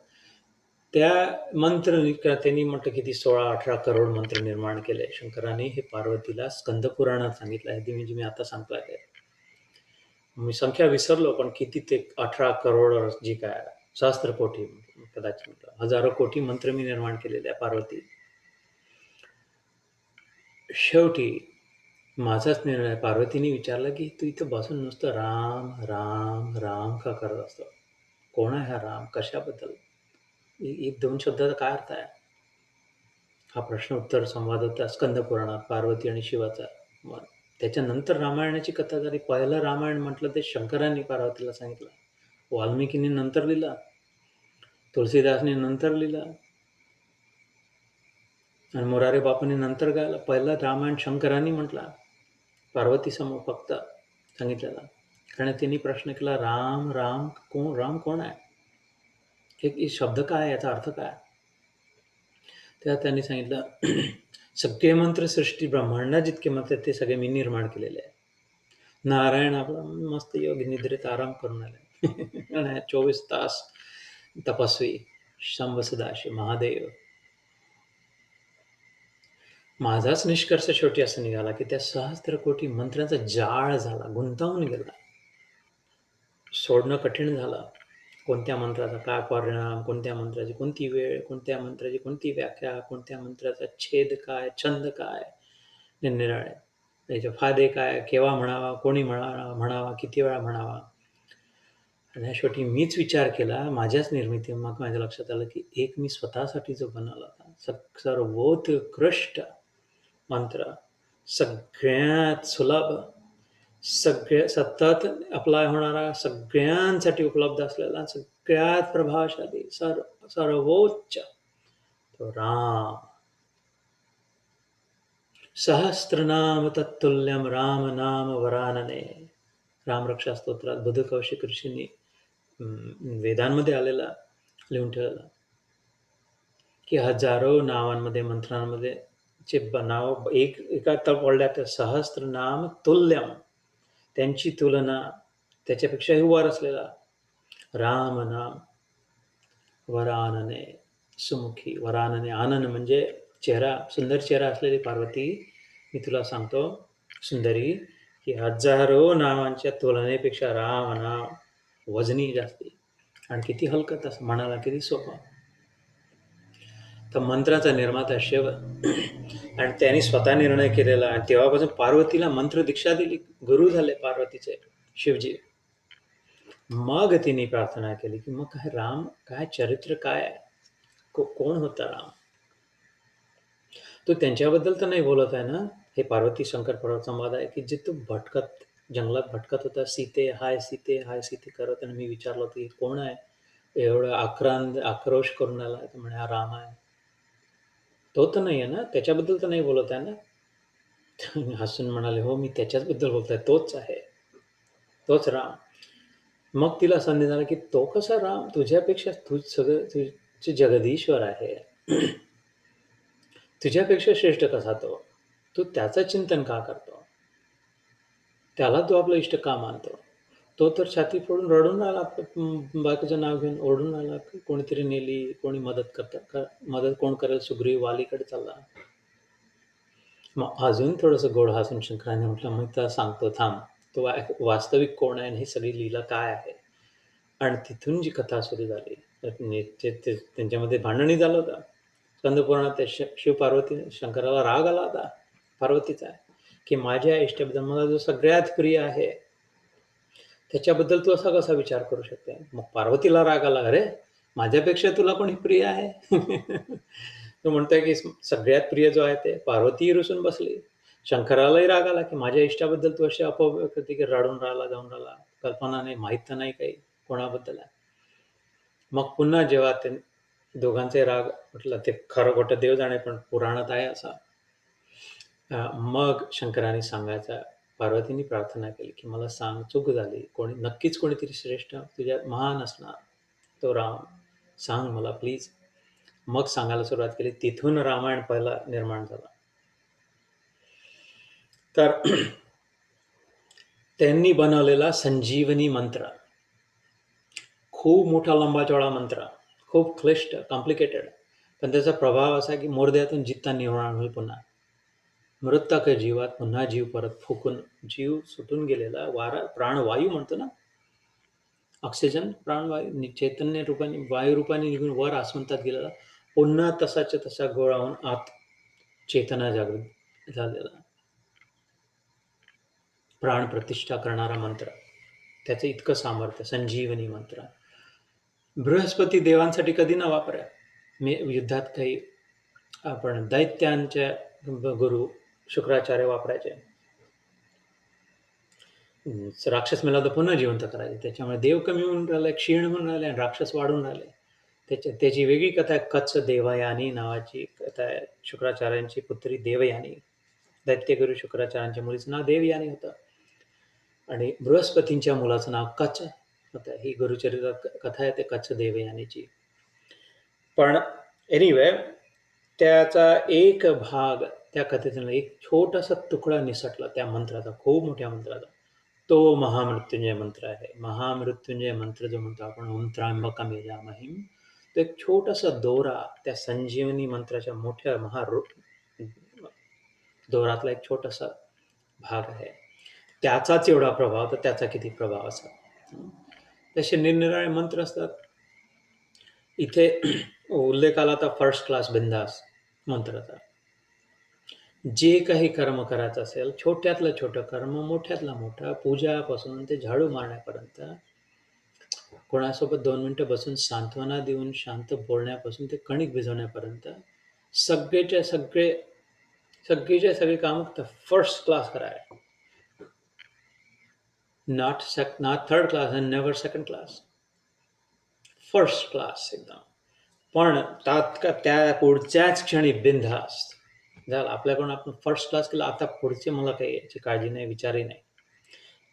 त्या मंत्र त्यांनी म्हटलं किती 16-18 करोड मंत्र निर्माण केले शंकराने. हे पार्वतीला स्कंद पुराणात सांगितलं आहे. म्हणजे मी आता सांगतोय ते, मी संख्या विसरलो, पण किती ते 18 करोड, जी काय सहस्त्र कोटी, कदाचित हजारो कोटी मंत्र मी निर्माण केलेले आहे पार्वती. शेवटी माझाच निर्णय, पार्वतीने विचारलं की तू इथं बसून नुसतं राम राम राम का करत असतो? कोण आहे हा राम? कशाबद्दल? एक दोन शब्दाचा काय अर्थ आहे? हा प्रश्न उत्तर संवाद होता स्कंद पुराणात, पार्वती आणि शिवाचा. मग त्याच्यानंतर रामायणाची कथा झाली. पहिलं रामायण म्हटलं ते शंकरांनी पार्वतीला सांगितलं, वाल्मिकीने नंतर लिहिला, तुलसीदासने नंतर लिहिला, आणि मोरारे बापूने नंतर गायला. पहिला रामायण शंकरांनी म्हटला, पार्वती समोर फक्त सांगितलेला. कारण त्यांनी प्रश्न केला, राम राम कोण, राम कोण आहे? हे शब्द काय आहे, याचा अर्थ काय? तेव्हा त्यांनी सांगितलं, सगळे मंत्र सृष्टी ब्रह्मांडात जितके मंत्र ते सगळे मी निर्माण केलेले आहे. नारायण आपला मस्त योगी निद्रेत आराम करून आले आणि 24 तास तपस्वी शंभ सदाशिव महादेव. माझाच निष्कर्ष शेवटी असं निघाला की त्या सहस्त्र कोटी मंत्रांचा जाळ झाला, गुंतावून गेला, सोडणं कठीण झालं. कोणत्या मंत्राचा काय परिणाम, कोणत्या मंत्राची कोणती वेळ, कोणत्या मंत्राची कोणती व्याख्या, कोणत्या मंत्राचा छेद काय, छंद काय, निरनिराळे त्याचे फायदे काय, केव्हा म्हणावा, कोणी म्हणावा, किती वेळा म्हणावा. आणि शेवटी मीच विचार केला, माझ्याच निर्मिती, मग माझ्या लक्षात आलं की एक मी स्वतःसाठी जो बनवला होता सर्वोत्कृष्ट मंत्र, सगळ्यात सुलभ, सतत अप्लाय होणारा, सगळ्यांसाठी उपलब्ध असलेला, सगळ्यात प्रभावशाली, सर्वोच्च, तो राम. सहस्त्रनाम तत्तुल्यम राम नाम वरानने. रामरक्षा स्तोत्रात बुध कौशिक ऋषींनी वेदांमध्ये आलेला, लिहून ठेवलेला, की हजारो नावांमध्ये, मंत्रांमध्ये चे नाव एका बोलल्यात सहस्त्र नाम तुल्यम, त्यांची तुलना, त्याच्यापेक्षाही वर असलेला राम नाम वरानने, सुमुखी. वरानने, आनन म्हणजे चेहरा, सुंदर चेहरा असलेली पार्वती, मी तुला सांगतो सुंदरी, की हजारो नावांच्या तुलनेपेक्षा राम नाम वजनी जास्ती, आणि किती हलकं, तसं म्हणाला किती सोपं. तर मंत्राचा निर्माता शिव, आणि त्यांनी स्वतः निर्णय केलेला, आणि तेव्हापासून पार्वतीला मंत्र दीक्षा दिली, गुरु झाले पार्वतीचे शिवजी. मग तिने प्रार्थना केली की मग काय राम, काय चरित्र काय, कोण होता राम? तो त्यांच्याबद्दल तर नाही बोलत आहे ना. हे पार्वती शंकर पर्वत संवाद आहे की जे तो भटकत, जंगलात भटकत होता, सीते हाय सीते हाय सीते करत, आणि मी विचारलं होतं की कोण आहे एवढं आक्रोश करून आला, तर म्हणे हा राम आहे. तो तर नाही आहे ना, त्याच्याबद्दल तर नाही बोलत आहे ना. हसून म्हणाले, हो मी त्याच्याचबद्दल बोलतोय, तोच आहे, तोच राम. मग तिला संधी झाला की तो कसा राम, तुझ्यापेक्षा सगळं, तुझे जगदीश्वर आहे, तुझ्यापेक्षा श्रेष्ठ कसा तो, तू त्याचं चिंतन का करतो, त्याला तू आपलं इष्ट का मानतो? तो तर छाती फोडून रडून राहिला, बायकोचं नाव घेऊन ओरडून राहिला, कोणीतरी नेली, कोणी मदत कोण करेल, सुग्रीव वालीकडे चालला. मग अजून थोडंसं गोड हसून शंकराने म्हटलं, मग त्याला सांगतो थांब, तो वास्तविक कोण आहे आणि ही सगळी लीला काय आहे. आणि तिथून जी कथा सुरू झाली, त्यांच्यामध्ये भांडणही झालं होतं. स्कंदपुराणात ते शिव पार्वती, शंकराला राग आला होता पार्वतीचा, की माझ्या इष्टबद्दल मला जो सगळ्यात प्रिय आहे त्याच्याबद्दल तू असा कसा विचार करू शकते. मग पार्वतीला राग आला, अरे माझ्यापेक्षा तुला कोणी प्रिय आहे? तो म्हणतोय की सगळ्यात प्रिय जो आहे ते पार्वतीही रुसून बसली. शंकरालाही राग आला की माझ्या इष्टाबद्दल तू अशी अपव्यक्ती की रडून राहिला, जाऊन राहिला. कल्पना नाही, माहीत तर नाही काही कोणाबद्दल आहे. मग पुन्हा जेव्हा ते दोघांचे राग म्हटलं ते खरं खोटं देव जाणे, पण पुराणात आहे असा. मग शंकराने सांगायचा, पार्वतीने प्रार्थना केली की मला सांग, चूक झाली. नक्कीच कोणीतरी श्रेष्ठ तुझ्या महान असणार, तो राम. सांग मला प्लीज. मग सांगायला सुरुवात केली. तिथून रामायण पहिला निर्माण झाला. तर त्यांनी बनवलेला संजीवनी मंत्र, खूप मोठा लंबा-चौडा मंत्र, खूप क्लिष्ट, कॉम्प्लिकेटेड, पण त्याचा प्रभाव असा की मुर्द्यातून जित्ता निर्माण होईल पुन्हा. मृतक जीवात पुन्हा जीव परत फुकून, जीव सुटून गेलेला प्राणवायू म्हणतो ना, ऑक्सिजन प्राणवायू चैतन्य रूपाने, वायू रूपाने निघून वर आसमंतात गेलेला, पुन्हा तसाच्या तसा गोळा आत चेतना जागृत झालेला, प्राण प्रतिष्ठा करणारा मंत्र. त्याचं इतकं सामर्थ्य, संजीवनी मंत्र. बृहस्पती देवांसाठी कधी न वापरा. मी युद्धात काही आपण दैत्यांच्या गुरु शुक्राचार्य वापरायचे. राक्षस मेला तर पुन्हा जिवंत करायचे. त्याच्यामुळे देव कमी होऊन राहिले, क्षीण होऊन राहिले आणि राक्षस वाढून राहिले. त्याची वेगळी कथा आहे. कच्च देवयानी नावाची कथा आहे. शुक्राचार्यांची पुत्री देवयानी, दैत्यगुरु शुक्राचार्यांच्या मुलीचं नाव देवयानी होतं आणि बृहस्पतींच्या मुलाचं नाव कच्च होतं. ही गुरुचरित्रात कथा आहे ते कच्च देवयानीची. पण एनिवे, त्याचा एक भाग, त्या कथेतून एक छोटासा तुकडा निसटला त्या मंत्राचा, खूप मोठ्या मंत्राचा. तो महामृत्युंजय मंत्र आहे. महामृत्युंजय मंत्र जो म्हणतो आपण, ओम त्र्यंबकम यजामहे, तो एक छोटासा दोरा त्या संजीवनी मंत्राच्या मोठ्या दोरातला एक छोटासा भाग आहे. त्याचाच एवढा प्रभाव, तर त्याचा किती प्रभाव असा. तसे निरनिराळे मंत्र असतात. इथे उल्लेख आला तर फर्स्ट क्लास बिंदास मंत्राचा. जे काही कर्म करायचं असेल, छोट्यातलं छोटं कर्म, मोठ्यातला मोठा, पूजापासून ते झाडू मारण्यापर्यंत, कोणासोबत 2 मिनिटं बसून सांत्वना देऊन शांत बोलण्यापासून ते कणिक भिजवण्यापर्यंत, सगळेच्या सगळे काम फर्स्ट क्लास कराय. Not third class and never second class, first class एकदम. पण त्या पुढच्याच क्षणी बिनधास्त झालं. आपल्याकडून आपण फर्स्ट क्लास केला, आता पुढचे मला काही याची काळजी नाही, विचारही नाही.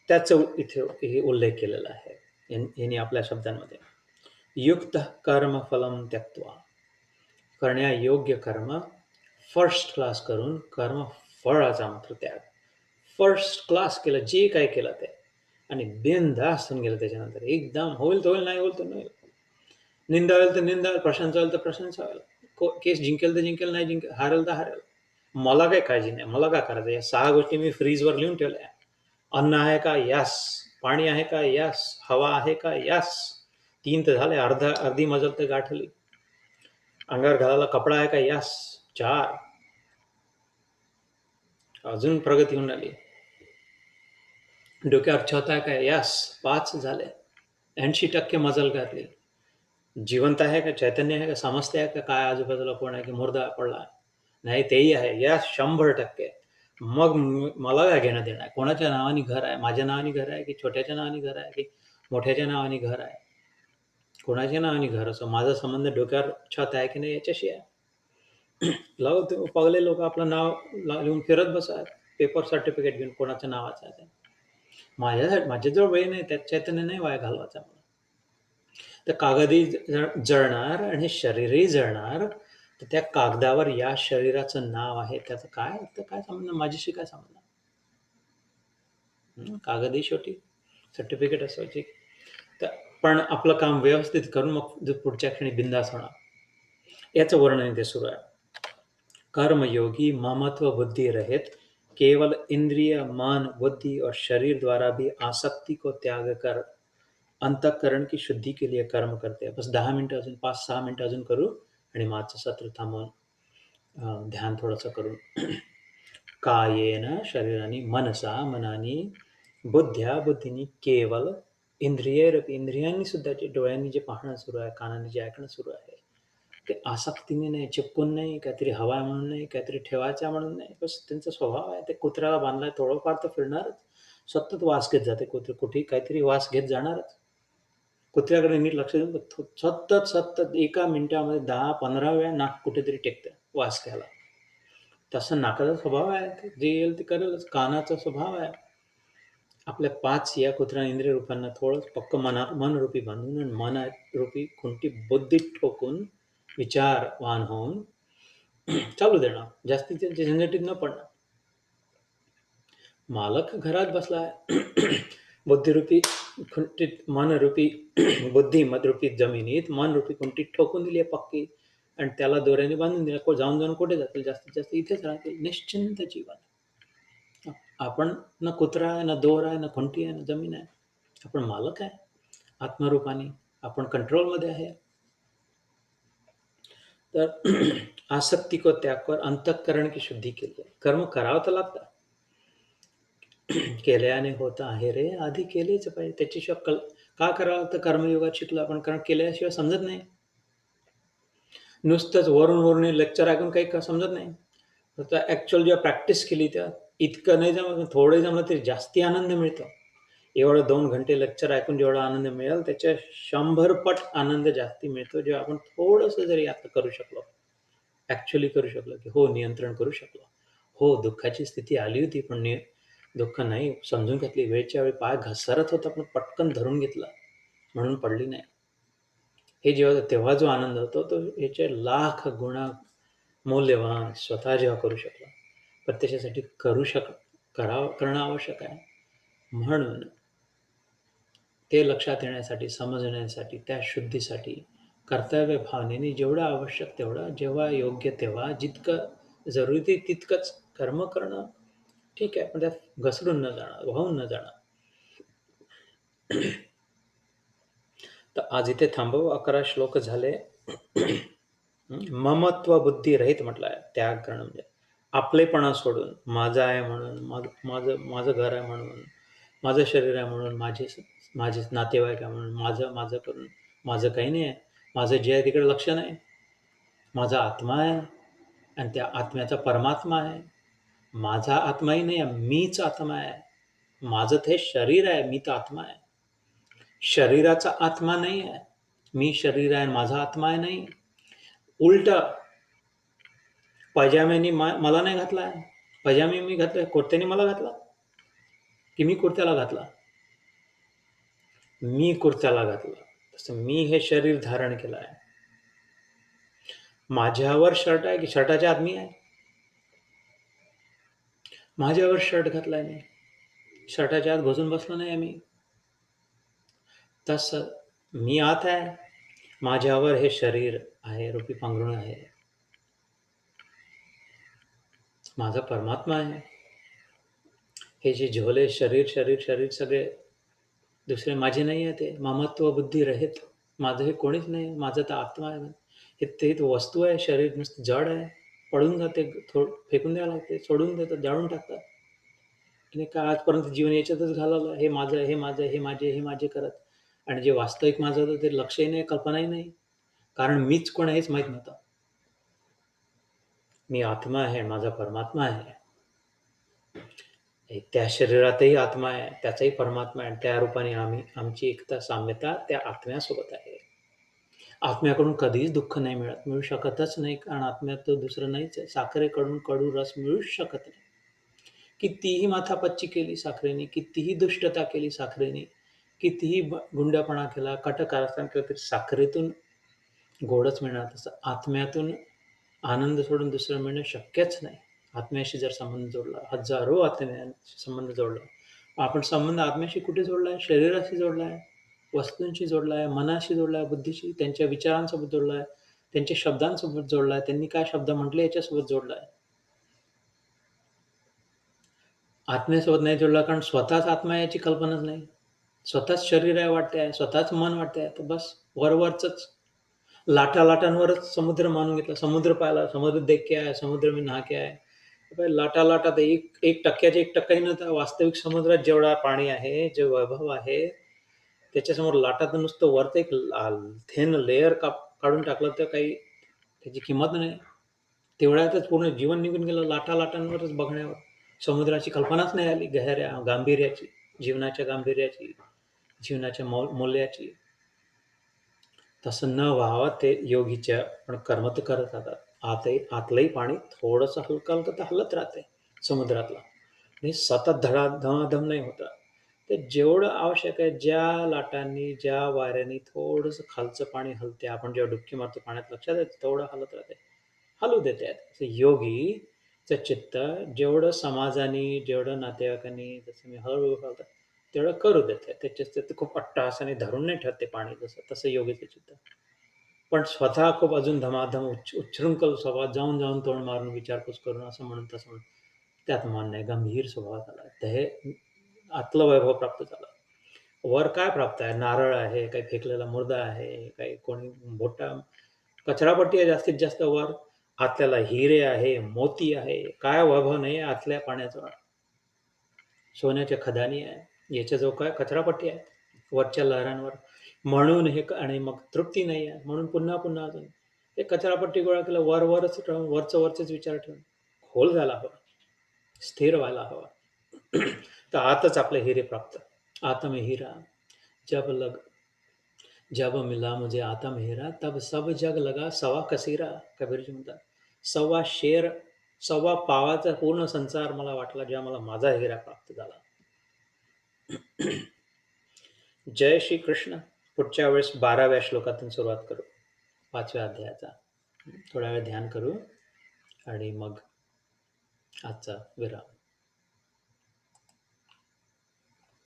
त्याचं इथे उल्लेख केलेला आहे यांनी आपल्या शब्दांमध्ये. युक्त कर्म फलम त्यक्त्वा, करण्यायोग्य कर्म फर्स्ट क्लास करून कर्म फळाचा मात्र त्याग. फर्स्ट क्लास केलं, जे काय केलं ते, आणि बिनधास्त होऊन गेलं. त्याच्यानंतर एकदम होईल तर होईल, नाही होईल तर नाही. निंदा होईल तर निंदा होईल, प्रशंसा होईल तर प्रशंसा होईल. केस जिंकेल तर जिंकेल, नाही जिंकेल, हारेल तर हारेल. मला काही काळजी नाही. मला काय करायचं? या 6 गोष्टी मी फ्रीजवर लिहून ठेवल्या. अन्न आहे का? यस. पाणी आहे का? यस. हवा आहे का? यस. 3 तर झाले, अर्धी मजल तर गाठली. अंगावर घालायला कपडा आहे का? यस. 4. अजून प्रगती होऊन राहिली. डोक्यावर छत आहे का? यस. 5 झाले. 80% मजल घातली. जिवंत आहे का? चैतन्य आहे का? समजते आहे का? काय आजूबाजूला कोण आहे की मुर्दा पडला? नाही, तेही आहे. यस, 100%. मग मला काय घेणं देणं आहे? कोणाच्या नावाने घर आहे? माझ्या नावाने घर आहे की छोट्याच्या नावाने घर आहे की मोठ्याच्या नावाने घर आहे? कोणाच्या नावाने घर असं, माझा संबंध डोक्यावर छत आहे की नाही याच्याशी आहे. पगले लोक आपलं नाव लिहून फिरत बसतात, पेपर सर्टिफिकेट घेऊन, कोणाच्या नावाचं आहे. माझ्याजवळ वय नाही, त्यात चैतन्य नाही वाया घालवायचा मला. तर कागदही जळणार आणि शरीरही जळणार. तर त्या कागदावर या शरीराचं नाव आहे, त्याचं काय अर्थ, काय संबंध, माझ्याशी काय संबंध? कागदही शेवटी सर्टिफिकेट असायची. तर पण आपलं काम व्यवस्थित करून मग पुढच्या क्षणी बिंदास होणार, याचं वर्णन इथे सुरू आहे. कर्मयोगी ममत्व बुद्धि रहित, केवल इंद्रिय, मन, बुद्धि और शरीर द्वारा भी आसक्ति को त्याग कर अंतःकरण की शुद्धी के लिए कर्म करते हैं. बस 10 मिनिटं अजून, 5-6 मिनिटं अजून करू आणि मागचं सत्र थांबवून ध्यान थोडंसं करून. कायेन शरीराने, मनसा मनानी, बुद्ध्या बुद्धीनी, केवल इंद्रियरपि, इंद्रियांनी सुद्धा जे डोळ्यांनी जे पाहणं सुरू आहे, कानाने जे ऐकणं सुरू आहे, ते आसक्तीने नाही, चिपकून नाही, काहीतरी हवा आहे म्हणून नाही, काहीतरी ठेवायचं आहे म्हणून नाही. बस त्यांचा स्वभाव आहे. ते कुत्र्याला बांधलाय थोडंफार तर फिरणारच. सतत वास घेत जाते कुत्रे. कुठेही काहीतरी वास घेत जाणारच. कुत्र्याकडे नीट लक्ष देऊन बघ, सतत एका मिनिटामध्ये 10-15 वेळा नाक कुठेतरी टेकतं वास घ्यायला. तसा नाकाचा स्वभाव आहे. ते जे येईल ते करेलच. कानाचा स्वभाव आहे. आपल्या 5 या कुत्र्या इंद्रिय रूपांना थोडं पक्क मनरूपी बांधून आणि मनरूपी खुंटी बुद्धीत ठोकून विचारवान होऊन चालू देणार. जास्तीत जास्त झंझटीत न पडणार. मालक घरात बसलाय. बुद्धिरूपी खुंटीत मनरूपी बुद्धिमतरूपी जमिनीत मनरूपी खुंटीत ठोकून दिली आहे पक्की आणि त्याला दोऱ्याने बांधून दिलं. जाऊन कुठे जातील? जास्तीत जास्त इथेच राहतील. निश्चिंत जीवन. आपण ना कुत्रा आहे, ना दोर आहे, ना खुंटी आहे, ना जमीन आहे. आपण मालक आहे. आत्मरूपाने आपण कंट्रोलमध्ये आहे. तर आसक्ती को त्याग कर, अंतःकरण की शुद्धी केली आहे. कर्म करावं तर लागतं. केल्याने होत आहे रे, आधी केलेच पाहिजे. त्याच्याशिवाय का करावं तर कर्मयोगात शिकलो आपण, कारण केल्याशिवाय समजत नाही. नुसतंच वरून लेक्चर ऐकून काही समजत नाही. तर ॲक्च्युअल जेव्हा प्रॅक्टिस केली त्या इतकं नाही जमलं, थोडं जमलं तरी जास्ती आनंद मिळतो. एवढं 2 घंटे लेक्चर ऐकून जेवढा आनंद मिळेल त्याच्या 100 पट आनंद जास्ती मिळतो, जेव्हा आपण थोडंसं जरी आता करू शकलो, ॲक्च्युअली करू शकलो, की हो नियंत्रण करू शकलो. हो, दुःखाची स्थिती आली होती, पण दुःख नाही समजून घेतली. वेळच्या वेळी पाय घसरत होता, पण पटकन धरून घेतला म्हणून पडली नाही. हे तेव्हा जो आनंद होतो तो याचे लाख गुणा मौल्यवान स्वतः जेव्हा करू शकला. पण त्याच्यासाठी करणं आवश्यक आहे. म्हणून ते लक्षात येण्यासाठी, समजण्यासाठी, त्या शुद्धीसाठी कर्तव्य भावनेने जेवढं आवश्यक तेवढं, जेव्हा योग्य तेव्हा, जितकं जरुरी तितकंच कर्म करणं ठीक आहे, पण त्यात घसरून न जाणं, वाहून न जाणं. तर आज इथे थांबवू. 11 श्लोक झाले. ममत्व बुद्धी रहित म्हटलं आहे. त्याग करणं म्हणजे आपलेपणा सोडून, माझं आहे म्हणून, माझं घर आहे म्हणून, माझं शरीर आहे म्हणून, माझे नातेवाईक आहे म्हणून, माझं करून माझं काही नाही आहे. माझं जे आहे तिकडे लक्ष नाही. माझा आत्मा आहे आणि त्या आत्म्याचा परमात्मा आहे. माझा आत्माही नाही आहे, मीच आत्मा आहे. माझं ते शरीर आहे, मी तर आत्मा आहे. शरीराचा आत्मा नाही आहे. मी शरीर आहे, माझा आत्मा आहे नाही. उलट पजाम्याने मला नाही घातला. पजामे मी घातला, कुर्त्याने मला घातला की मी कुर्त्याला घातला? मी कुर्त्याला घातला. तसं मी हे शरीर धारण केलं आहे. माझ्यावर शर्ट आहे की शर्टाच्या आत मी आहे? माझ्यावर शर्ट घातलाय मी, शर्टाच्या आत घुसून बसलो नाही मी. तसं मी आत आहे, माझ्यावर हे शरीर आहे, रूपी पांघरुण आहे. माझा परमात्मा आहे. हे जे झोले शरीर सगळे दुसरे माझे नाही आहे. ते ममत्व बुद्धी रहित. माझं हे कोणीच नाही. माझं तर आत्मा आहे. हे ते वस्तू आहे. शरीर नुसतं जड आहे, पडून जाते, फेकून द्यावं लागते, सोडून देतात, जाळून टाकतात. आणि का आजपर्यंत जीवन याच्यातच घालवलं. हे माझं, हे माझं, हे माझे, हे माझे करत. आणि जे वास्तविक माझं होतं ते लक्षही नाही, कल्पनाही नाही. कारण मीच कोण हेच माहीत नव्हतं. मी आत्मा आहे, माझा परमात्मा आहे. त्या शरीरातही आत्मा आहे, त्याचाही परमात्मा आहे. त्या रूपाने आमची एकता, साम्यता त्या आत्म्यासोबत आहे. आत्म्याकडून कधीच दुःख नाही मिळू शकतच नाही, कारण आत्म्यात तो दुसरं नाहीच आहे. साखरेकडून कडू रस मिळूच शकत नाही. कितीही माथापच्ची केली साखरेने, कितीही दुष्टता केली साखरेने, कितीही गुंडपणा केला, कटकारस्थान केलं, तरी साखरेतून गोडच मिळणार. तसं आत्म्यातून आनंद सोडून दुसरं मिळणं शक्यच नाही. आत्म्याशी जर संबंध जोडला, हजारो आत्म्याशी संबंध जोडला, आपण संबंध आत्म्याशी कुठे जोडला आहे? शरीराशी जोडला आहे, वस्तूंशी जोडला आहे, मनाशी जोडला आहे, बुद्धीशी, त्यांच्या विचारांसोबत जोडला आहे, त्यांच्या शब्दांसोबत जोडला आहे, त्यांनी काय शब्द म्हटले याच्यासोबत जोडला आहे. आत्म्यासोबत नाही जोडला, कारण स्वतःच आत्मा याची कल्पनाच नाही. स्वतःच शरीर आहे वाटते आहे, स्वतःच मन वाटते आहे. तर बस वरवरचंच लाटांवरच समुद्र मानून घेतला. समुद्र पाहिला, समुद्र देख के आया, समुद्र में नहा के आया. लाटात 1% 1%ही नव्हता. वास्तविक समुद्रात जेवढा पाणी आहे, जे वैभव आहे, त्याच्यासमोर लाटाचं नुसतं वरचं एक थिन लेयर काढून टाकलं तर काही त्याची किंमत नाही. तेवढ्यातच पूर्ण जीवन निघून गेलं लाटांवरच बघण्यावर. समुद्राची कल्पनाच नाही आली गांभीर्याची, जीवनाच्या गांभीर्याची, जीवनाच्या मूल्याची. तसं न व्हावं ते योगीच्या पण कर्म तर करत राहतात. आतलंही पाणी थोडंसं हलकं तर हलत राहते समुद्रातलं. आणि सतत धमाधम नाही होत. ते जेवढं आवश्यक आहे, ज्या लाटांनी, ज्या वाऱ्यानी थोडंसं खालचं पाणी हलते, आपण जेव्हा डुबकी मारतो पाण्यात लक्षात येतं तेवढं हलत राहते. हलू देते. योगीचं चित्त जेवढं समाजाने, जेवढं नातेवाईकांनी, जसं मी हळू हळू तेवढं करू देते. त्याचे चित्त खूप अट्टहासाने धरून नाही ठेवत ते पाणी तसं योगीचं चित्त. पण स्वतः खूप अजून धमाधम उच्छृंखल स्वभावात जाऊन तोंड मारून विचारपूस करून असं म्हणून तसं म्हणून त्यात मन नाही, गंभीर स्वभाव झाला. तर हे आतलं वैभव प्राप्त झालं. वर काय प्राप्त आहे? नारळ आहे, काही फेकलेला मुर्दा आहे, काही कोणी मोठा कचरापट्टी आहे जास्तीत जास्त वर. आतल्याला हिरे आहे, मोती आहे, काय वैभव नाही आतल्या पाण्याचं. सोन्याच्या खदानी आहे. याच्याजवळ काय कचरापट्टी आहे वरच्या लहरांवर. म्हणून हे आणि मग तृप्ती नाही आहे. म्हणून पुन्हा अजून ते कचरापट्टी गोळा केलं वरच राहून वरचेच विचार ठेवून. खोल झाला हवा, स्थिर व्हायला हवा. तर आतच आपले हिरे प्राप्त. आत्म हिरा जब लग जब मिला मुझे आत्म हिरा तब सब जग लगा सवा कसीरा. कबीरजी म्हणतात. सव्वा शेर, सव्वा पावाचा पूर्ण संसार मला वाटला जेव्हा मला माझा हिरा प्राप्त झाला. जय श्री कृष्ण. पुढच्या वेळेस 12व्या श्लोकातून सुरुवात करू, 5व्या अध्यायाचा. थोडा वेळ ध्यान करू आणि मग आजचा विराम.